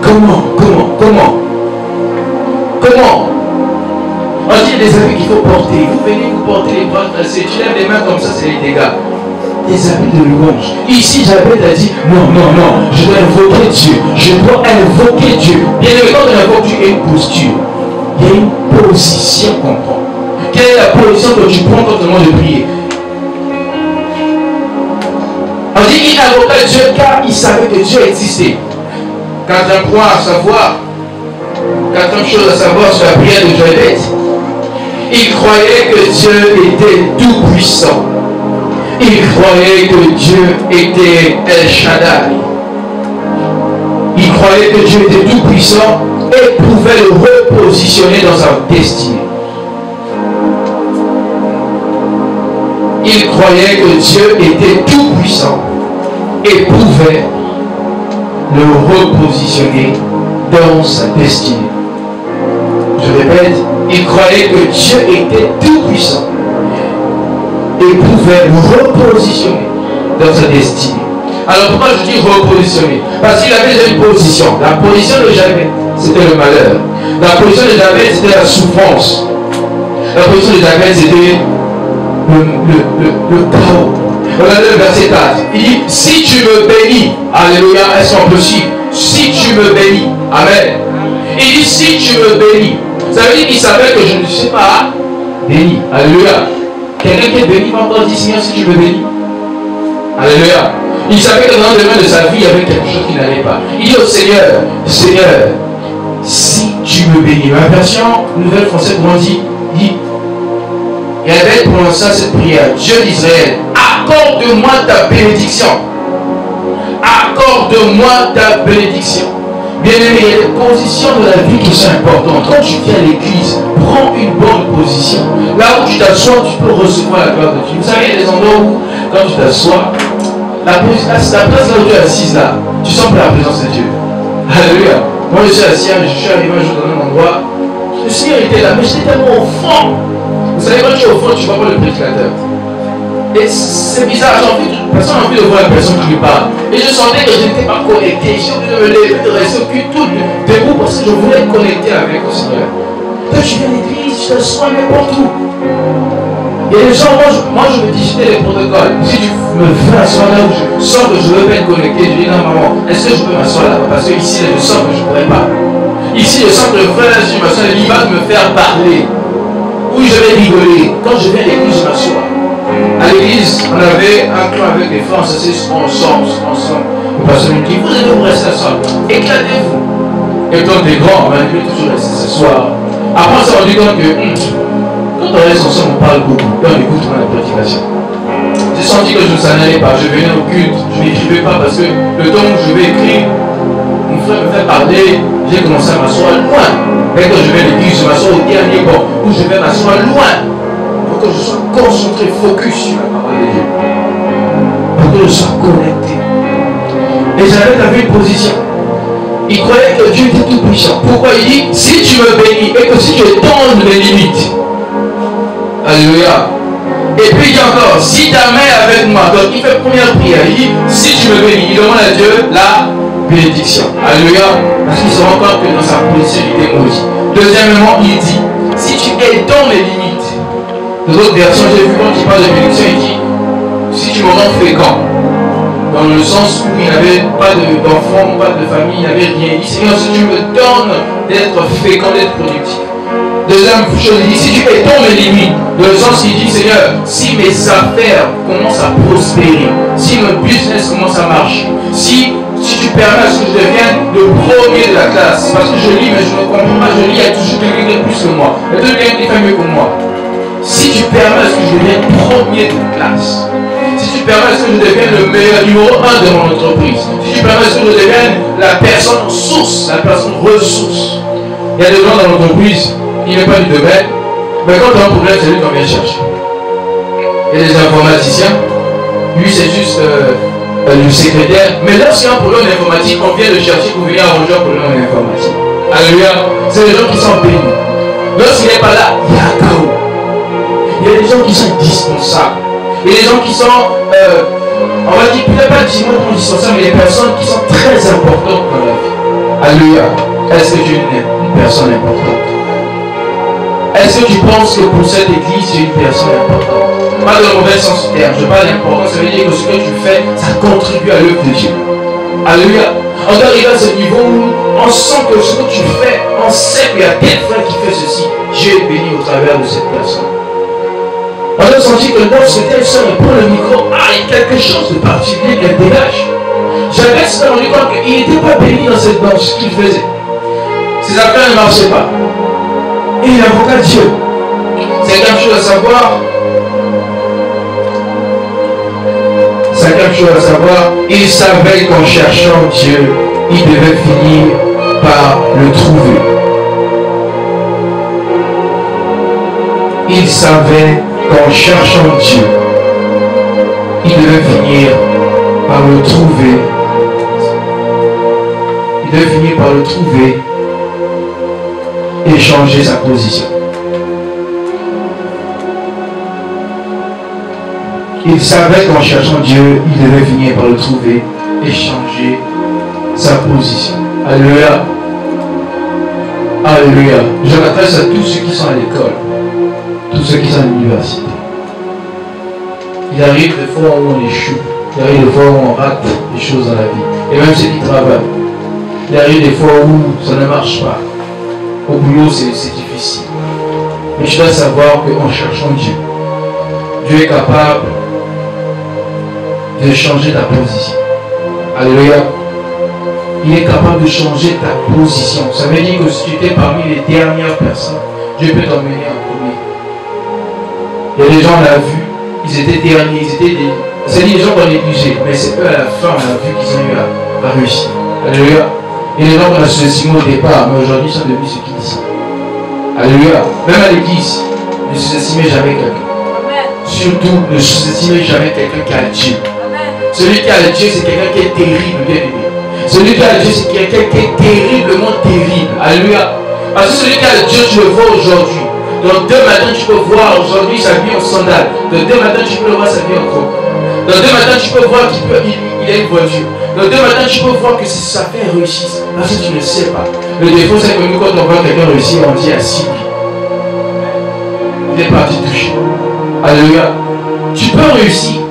S1: Comment? On dit des habits qu'il faut porter. Vous venez vous porter les bras tracés, tu lèves les mains comme ça, c'est les dégâts. Des habits de louange. Ici, Jabez a dit non, je dois invoquer Dieu. Je dois invoquer Dieu. Bien évidemment, quand on invoque Dieu, il y a une posture. Il y a une position qu'on prend. Quelle est la position que tu prends quand tu demandes de prier? On dit qu'il invoqua Dieu car il savait que Dieu existait. Quatrième point à savoir, quatrième chose à savoir sur la prière de Jabez. Il croyait que Dieu était tout puissant. Il croyait que Dieu était El Shaddai. Il croyait que Dieu était tout puissant et pouvait le repositionner dans sa destinée. Il croyait que Dieu était tout puissant et pouvait le repositionner dans sa destinée. Je répète, il croyait que Dieu était tout puissant et pouvait le repositionner dans sa destinée. Alors pourquoi je dis repositionner? Parce qu'il avait déjà une position. La position de Jabez, c'était le malheur. La position de Jabez, c'était la souffrance. La position de Jabez, c'était le chaos. Regardez le verset 4. Il dit, si tu me bénis, alléluia, est-ce qu'on peut suivre? Si tu me bénis, amen. Il dit, si tu me bénis. Ça veut dire qu'il savait que je ne suis pas béni. Alléluia. Quelqu'un qui est béni va encore dire, Seigneur, si tu me bénis. Alléluia. Il savait que dans le domaine de sa vie, il y avait quelque chose qui n'allait pas. Il dit au Seigneur, Seigneur, si tu me bénis. Ma version nouvelle française, comment dit? Et elle prononça cette prière. Dieu d'Israël, accorde-moi ta bénédiction. Accorde-moi ta bénédiction. Bien aimé, il y a des positions de la vie qui sont importantes. Quand tu viens à l'église, prends une bonne position. Là où tu t'assois, tu peux recevoir la gloire de Dieu. Vous savez, il y a des endroits où, quand tu t'assois, la place là où tu es assise là, tu sens pas la présence de Dieu. Alléluia. Moi je suis assis, je suis arrivé un jour dans un endroit, le Seigneur était là, mais j'étais tellement au fond. Vous savez, quand tu es au fond, tu vois pas le prédicateur. Et c'est bizarre, personne n'a envie de voir la personne qui lui parle. Et je sentais que je n'étais pas connecté. J'ai envie de me lever, de rester au cul tout debout parce que je voulais être connecté avec le Seigneur. Toi, tu viens à l'église, tu t'assois n'importe où. Et les gens, moi je me digitais les protocoles. Si tu me fais asseoir là où je sens que je veux pas être connecté, je dis non maman, est-ce que je peux m'asseoir là? Parce que ici, je sens que je ne pourrais pas. Ici, je sens que le frère là, si je m'assois, il va me faire parler. Oui, je vais rigoler. Quand je viens à l'église, je m'assois. À l'église, on avait un clan avec des frères, on s'assise ensemble. Le pasteur me dit, vous allez vous rester ensemble. Éclatez-vous. Et quand t'es grand, on va toujours rester s'asseoir. Après, on s'est rendu compte que quand on reste ensemble, on parle beaucoup. Et on écoute la prédication. J'ai senti que je ne s'en allais pas. Je venais au culte, je n'écrivais pas parce que le temps où je vais écrire, mon frère me fait parler, j'ai commencé à m'asseoir loin. Et quand je vais à l'église, je m'assois au dernier banc où je vais m'asseoir loin. Pour que je sois concentré, focus sur la parole de Dieu. Pour que je sois connecté. Et j'avais la même position. Il croyait que Dieu était tout puissant. Pourquoi il dit, si tu me bénis et que si tu étends les limites. Alléluia. Et puis il dit encore, si ta main est avec moi, donc il fait première prière, il dit, si tu me bénis, il demande à Dieu la bénédiction. Alléluia. Parce qu'il se rend compte que dans sa position, il est maudit. Deuxièmement, il dit, si tu étends les limites. Dans d'autres versions, j'ai vu quand il parle de bénédiction, il dit, si tu me rends fécond. Dans le sens où il n'avait pas d'enfants, pas de famille, il n'avait rien. Il dit, Seigneur, si tu me donnes d'être fécond, d'être productif. Deuxième chose, il dit, si tu étends mes limites, dans le sens où il dit, Seigneur, si mes affaires commencent à prospérer, si mon business commence à marcher, si tu permets à ce que je devienne le premier de la classe, parce que je lis, mais je ne comprends pas, je lis, il y a toujours quelqu'un qui est plus que moi, il y a toujours quelqu'un qui fait mieux que moi. Si tu permets à ce que je devienne premier de la classe, si tu permets à ce que je devienne le meilleur numéro 1 de mon entreprise, si tu permets à ce que je devienne la personne source, la personne ressource, il y a des gens dans l'entreprise, il n'est pas du domaine, mais quand tu as un problème, c'est lui qu'on vient chercher. Il y a des informaticiens, lui c'est juste le secrétaire, mais lorsqu'il y a un problème informatique, on vient le chercher pour venir arranger un problème informatique. Alléluia, c'est les gens qui sont bénis. Lorsqu'il n'est pas là, il y a un chaos. Il y a des gens qui sont indispensables. Il y a des gens qui sont, on va dire, peut-être pas indispensables, mais des personnes qui sont très importantes dans la vie. Alléluia. Est-ce que tu es une personne importante? Est-ce que tu penses que pour cette église, tu es une personne importante? Pas dans le mauvais sens du terme. Je parle d'importance, ça veut dire que ce que tu fais, ça contribue à l'œuvre de Dieu. Alléluia. On doit arriver à ce niveau où on sent que ce que tu fais, on sait qu'il y a tel frère qui fait ceci. Dieu est béni au travers de cette personne. On a senti que lorsque telle soeur prend le micro, il y a quelque chose de particulier qu'elle dégage. J'avais rendu compte qu'il n'était pas béni dans cette danse qu'il faisait. Ses affaires ne marchaient pas. Et il invoqua Dieu. C'est quelque chose à savoir. C'est quelque chose à savoir. Il savait qu'en cherchant Dieu, il devait finir par le trouver. Il savait qu'en cherchant Dieu, il devait finir par le trouver. Il devait finir par le trouver et changer sa position. Il savait qu'en cherchant Dieu, il devait finir par le trouver et changer sa position. Alléluia. Alléluia. Je m'adresse à tous ceux qui sont à l'école, tous ceux qui sont à l'université. Il arrive des fois où on échoue, il arrive des fois où on rate des choses dans la vie. Et même ceux qui travaillent, il arrive des fois où ça ne marche pas. Au boulot, c'est difficile. Mais je dois savoir qu'en cherchant Dieu, Dieu est capable de changer ta position. Alléluia. Il est capable de changer ta position. Ça veut dire que si tu étais parmi les dernières personnes, Dieu peut t'emmener en premier. Il y a des gens, on l'a vu, ils étaient derniers, ils étaient des... C'est-à-dire des gens qu'on négligé, mais c'est eux à la fin, on a vu qu'ils ont eu à réussir. Alléluia. Et les gens qu'on a sous-estimés au départ, mais aujourd'hui sont devenus ceux qui sont. Alléluia. Même à l'église, ne sous-estimez jamais quelqu'un. Surtout, ne sous-estimez jamais quelqu'un qui a Dieu. Celui qui a Dieu, c'est quelqu'un qui est terrible, bien aimé. Celui qui a Dieu, c'est quelqu'un qui est terriblement terrible. Alléluia. Parce que celui qui a Dieu, tu le vois aujourd'hui. Dans 2 matins, tu peux voir aujourd'hui sa vie en sandales. Dans 2 matins, tu peux le voir sa vie en crocs. Dans 2 matins, tu peux voir qu'il a une voiture. Dans 2 matins, tu peux voir que sa femme réussisse. Parce que tu ne sais pas. Le défaut, c'est que nous, quand on voit quelqu'un réussir, on dit à Sylvie. Il est parti toucher. Alléluia. Tu peux réussir.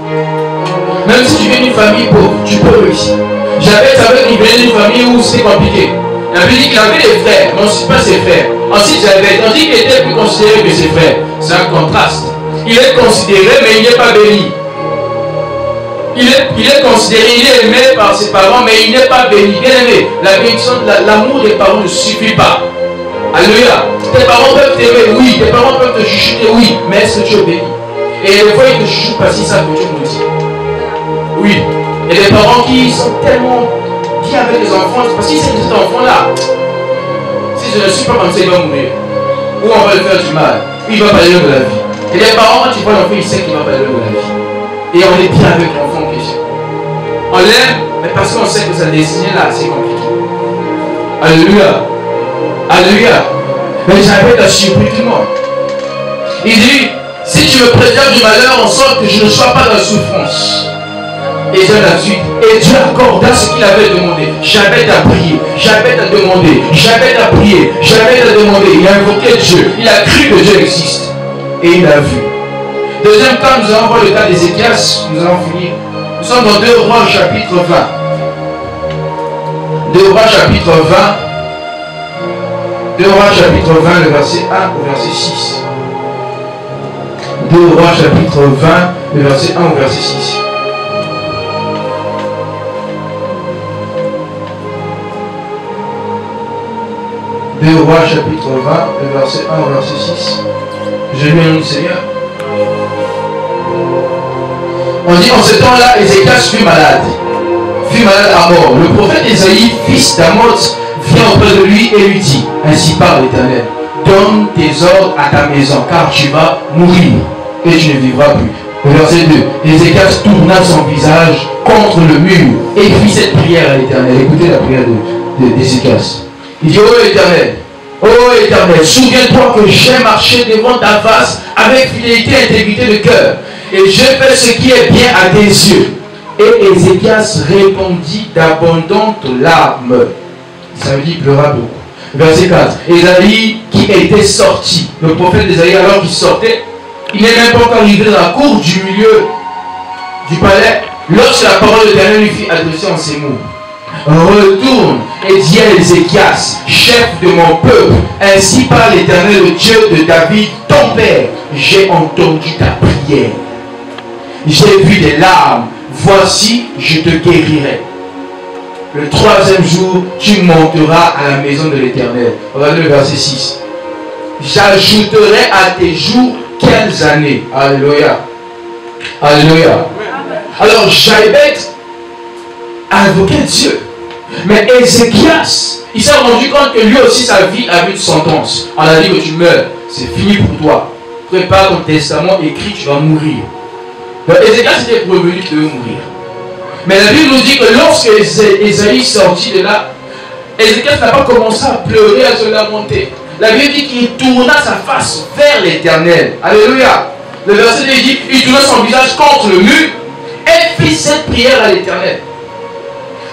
S1: Même si tu viens d'une famille pauvre, tu peux réussir. J'avais qu'il venait d'une famille où c'était compliqué. Il avait dit qu'il avait des frères, mais on ne suit pas ses frères. Ensuite, on dit qu'il était plus considéré que ses frères. C'est un contraste. Il est considéré, mais il n'est pas béni. Il est considéré, il est aimé par ses parents, mais il n'est pas béni. Bien aimé, la bénédiction, l'amour des parents ne suffit pas. Alléluia. Tes parents peuvent t'aimer, oui. Tes parents peuvent te chuchoter, oui. Mais est-ce que tu es béni? Et des fois, ils te chuchotent parce qu'ils savent que tu es maudit. Oui. Et des parents qui sont tellement bien avec les enfants, parce qu'ils savent que cet enfant-là, si je ne suis pas comme ça, il va mourir. Ou on va lui faire du mal. Il va pas aller de la vie. Et les parents, quand tu vois l'enfant, ils savent qu'il va pas aller de la vie. Et on est bien avec l'enfant en question. On l'aime, mais parce qu'on sait que sa destinée là, c'est compliqué. Alléluia. Alléluia. Mais j'avais la surprise tout le monde. Il dit, si tu me préserves du malheur, en sorte que je ne sois pas dans la souffrance. Et Jean la suite. Et Dieu accorda ce qu'il avait demandé. J'avais à prier, j'avais à demander, j'avais à prier, j'avais à demander. Il a invoqué Dieu. Il a cru que Dieu existe. Et il a vu. Deuxième temps, nous allons voir le cas d'Ézéchias. Nous allons finir. Nous sommes dans 2 Rois chapitre 20. 2 Rois chapitre 20. 2 Rois chapitre 20, le verset 1 au verset 6. 2 Rois chapitre 20, le verset 1 au verset 6. Deux Rois chapitre 20, le verset 1 au verset 6. Je lis au nom du Seigneur. On dit en ce temps-là, Ézéchias fut malade à mort. Le prophète Ésaïe, fils d'Amoz, vient auprès de lui et lui dit, ainsi parle l'Éternel, donne tes ordres à ta maison, car tu vas mourir et tu ne vivras plus. Le verset 2, Ézéchias tourna son visage contre le mur et fit cette prière à l'Éternel. Écoutez la prière d'Ézéchias. Il dit, ô Éternel, souviens-toi que j'ai marché devant ta face avec fidélité et intégrité de cœur, et j'ai fait ce qui est bien à tes yeux. Et Ézéchias répondit d'abondantes larmes. Ça veut dire qu'il pleura beaucoup. Verset 4. Ésaïe qui était sorti, le prophète d'Ésaïe, alors qu'il sortait, il n'est même pas encore arrivé dans la cour du milieu du palais, lorsque la parole de l'Éternel lui fit adresser en ces mots. Retourne et dis à Ézéchias, chef de mon peuple, ainsi parle l'Éternel, le Dieu de David, ton père. J'ai entendu ta prière. J'ai vu des larmes. Voici, je te guérirai. Le 3e jour, tu monteras à la maison de l'Éternel. Regardez le verset 6. J'ajouterai à tes jours 15 années. Alléluia. Alléluia. Alors, Jaïbet a invoqué Dieu. Mais Ézéchias, il s'est rendu compte que lui aussi, sa vie avait une sentence. On a dit que tu meurs. C'est fini pour toi. Prépare ton testament, écrit, tu vas mourir. Donc, Ézéchias était revenu de mourir. Mais la Bible nous dit que lorsque Ésaïe sortit de là, Ézéchias n'a pas commencé à pleurer, à se lamenter. La Bible dit qu'il tourna sa face vers l'Éternel. Alléluia. Le verset 2 dit, il tourna son visage contre le mur et fit cette prière à l'Éternel.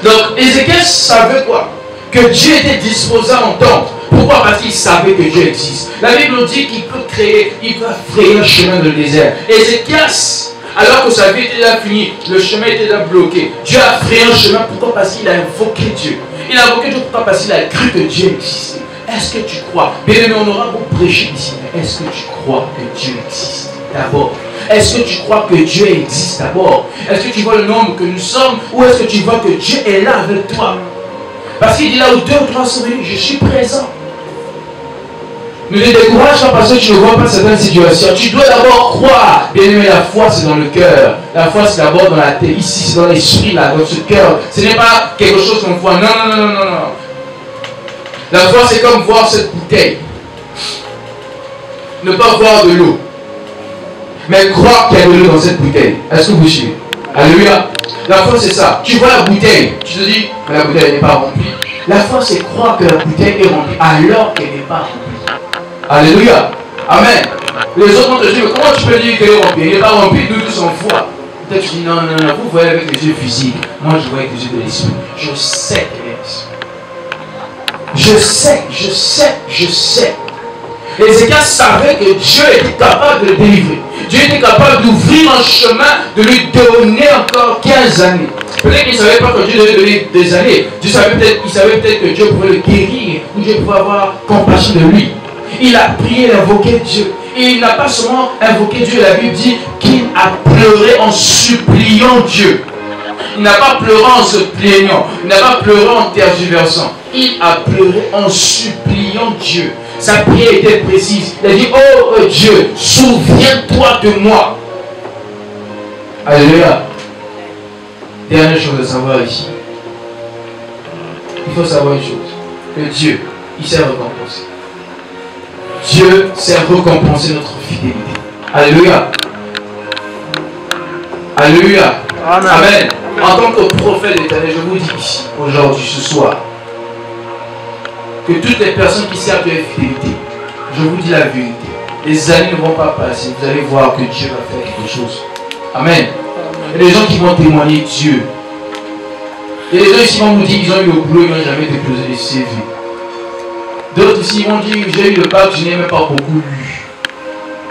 S1: Donc Ézéchias savait quoi? Que Dieu était disposé à entendre. Pourquoi? Parce qu'il savait que Dieu existe. La Bible nous dit qu'il peut créer, il peut frayer un chemin dans le désert. Ézéchias, alors que sa vie était déjà finie, le chemin était déjà bloqué. Dieu a frayé un chemin. Pourquoi? Parce qu'il a invoqué Dieu. Il a invoqué Dieu pourquoi? Parce qu'il a cru que Dieu existait. Est-ce que tu crois? Bien aimé, on aura beaucoup prêché ici. Est-ce que tu crois que Dieu existe d'abord? Est-ce que tu crois que Dieu existe d'abord? Est-ce que tu vois le nombre que nous sommes? Ou est-ce que tu vois que Dieu est là avec toi? Parce qu'il dit là où 2 ou 3 sont venus, je suis présent. Ne te décourage pas parce que tu ne vois pas certaines situations. Tu dois d'abord croire. Bien aimé, la foi c'est dans le cœur. La foi c'est d'abord dans la tête. Ici c'est dans l'esprit, là, dans ce cœur. Ce n'est pas quelque chose qu'on voit. Non. La foi c'est comme voir cette bouteille. Ne pas voir de l'eau. Mais croire qu'il y a de l'eau dans cette bouteille. Est-ce que vous suivez? Alléluia. La foi, c'est ça. Tu vois la bouteille, tu te dis, mais la bouteille n'est pas remplie. La foi, c'est croire que la bouteille est remplie alors qu'elle n'est pas remplie. Alléluia. Amen. Les autres vont te dire, mais comment tu peux dire qu'elle est remplie? Elle n'est pas remplie, nous tous en foi. Peut-être tu dis, non, vous voyez avec les yeux physiques. Moi, je vois avec les yeux de l'esprit. Je sais qu'elle est l'esprit. Je sais. Ézéchias savait que Dieu était capable de le délivrer. Dieu était capable d'ouvrir un chemin, de lui donner encore 15 années. Peut-être qu'il ne savait pas que Dieu devait donner des années. Il savait peut-être que Dieu pouvait le guérir, ou Dieu pouvait avoir compassion de lui. Il a prié, il a invoqué Dieu. Et il n'a pas seulement invoqué Dieu, la Bible dit qu'il a pleuré en suppliant Dieu. Il n'a pas pleuré en se plaignant, il n'a pas pleuré en tergiversant. Il a pleuré en suppliant Dieu. Sa prière était précise. Il a dit, oh Dieu, souviens-toi de moi. Alléluia. Dernière chose à savoir ici. Il faut savoir une chose. Que Dieu, il sait récompenser. Dieu sait récompenser notre fidélité. Alléluia. Alléluia. Amen. Amen. En tant que prophète d'éternel, je vous dis ici, aujourd'hui, ce soir, que toutes les personnes qui servent de la fidélité, je vous dis la vérité, les années ne vont pas passer, vous allez voir que Dieu va faire quelque chose. Amen. Il y a des gens qui vont témoigner Dieu. Il y a des gens ici qui vont vous dire qu'ils ont eu le boulot, ils n'ont jamais déposé les CV. D'autres ici vont dire, j'ai eu le bac, je n'ai même pas beaucoup lu.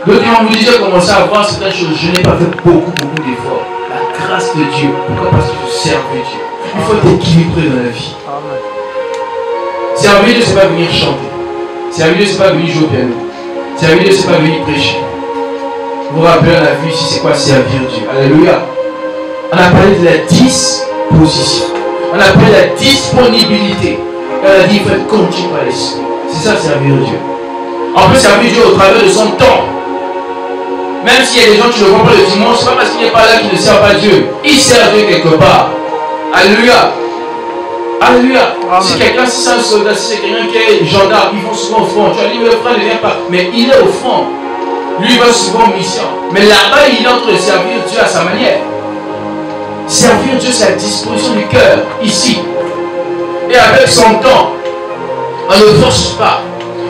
S1: D'autres vont vous dire, j'ai commencé à voir certaines choses, je n'ai pas fait beaucoup d'efforts. La grâce de Dieu, pourquoi? Parce que je servais Dieu. Il faut être équilibré dans la vie. Servir Dieu, ce n'est pas venir chanter. Servir Dieu, ce n'est pas venir jouer au piano. Servir Dieu, ce n'est pas venir prêcher. Vous vous rappelez, on a vu ici, c'est quoi servir Dieu? Alléluia. On a parlé de la disposition. On a parlé de la disponibilité. On a dit, il faut être conduit par l'esprit. C'est ça, servir Dieu. On peut servir Dieu au travers de son temps. Même s'il y a des gens qui ne le voient pas le dimanche, ce n'est pas parce qu'il n'est pas là qu'il ne sert pas Dieu. Il sert Dieu quelque part. Alléluia. Alléluia. Amen. Si quelqu'un, si c'est un soldat, si c'est quelqu'un qui est gendarme, ils vont souvent au front. Tu as dit, mais le frère ne vient pas. Mais il est au front. Lui, il va souvent en mission. Mais là-bas, il est en train de servir Dieu à sa manière. Servir Dieu, c'est la disposition du cœur, ici. Et avec son temps, on ne force pas.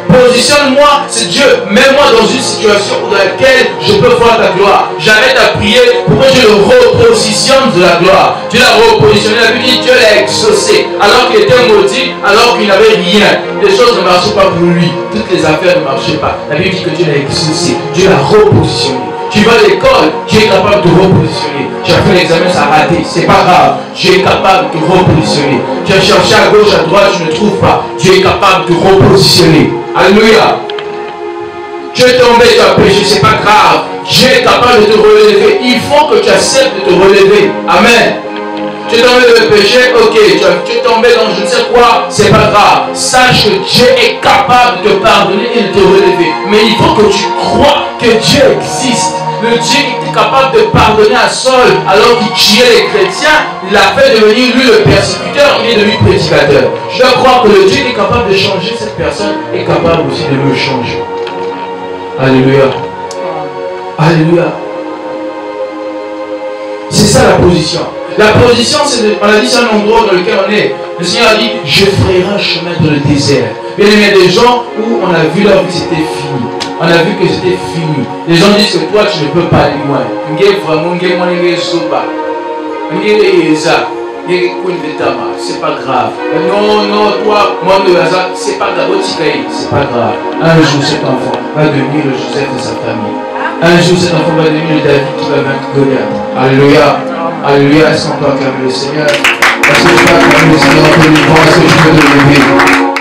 S1: Positionne-moi, c'est Dieu. Mets-moi dans une situation dans laquelle je peux voir ta gloire. J'arrête à prier pour que je le repositionne de la gloire. Dieu l'a repositionné. La Bible dit Dieu l'a exaucé. Alors qu'il était maudit, alors qu'il n'avait rien. Les choses ne marchaient pas pour lui. Toutes les affaires ne marchaient pas. La Bible dit que Dieu l'a exaucé. Dieu l'a repositionné. Tu vas à l'école, Dieu est capable de repositionner. Tu as fait l'examen, ça a raté. C'est pas grave. Dieu est capable de repositionner. Tu as cherché à gauche, à droite, tu ne trouves pas. Dieu est capable de repositionner. Alléluia. Tu es tombé, tu as péché, c'est pas grave. Dieu est capable de te relever. Il faut que tu acceptes de te relever. Amen. Tu es tombé dans le péché, ok. Tu es tombé dans je ne sais quoi, c'est pas grave. Sache que Dieu est capable de te pardonner et de te relever. Mais il faut que tu crois que Dieu existe. Le Dieu qui était capable de pardonner à Saul alors qu'il tuait les chrétiens, il l'a fait devenir lui le persécuteur, il est devenu prédicateur. Je dois croire que le Dieu qui est capable de changer cette personne est capable aussi de le changer. Alléluia. Alléluia. C'est ça la position. La position, on a dit, c'est un endroit dans lequel on est. Le Seigneur a dit, je ferai un chemin dans le désert. Mais il y a des gens où on a vu leur vie, c'était fini. On a vu que c'était fini. Les gens disent que toi, tu ne peux pas aller loin. C'est pas grave. Non, toi, moi, c'est pas grave. C'est pas grave. Un jour, cet enfant va devenir le Joseph de sa famille. Un jour, cet enfant va devenir le David qui va vaincre Goliath. Alléluia. Alléluia. Est-ce qu'on peut acclamer le Seigneur? Est-ce que je peux acclamer le Seigneur en te levant? Est-ce que je peux te lever?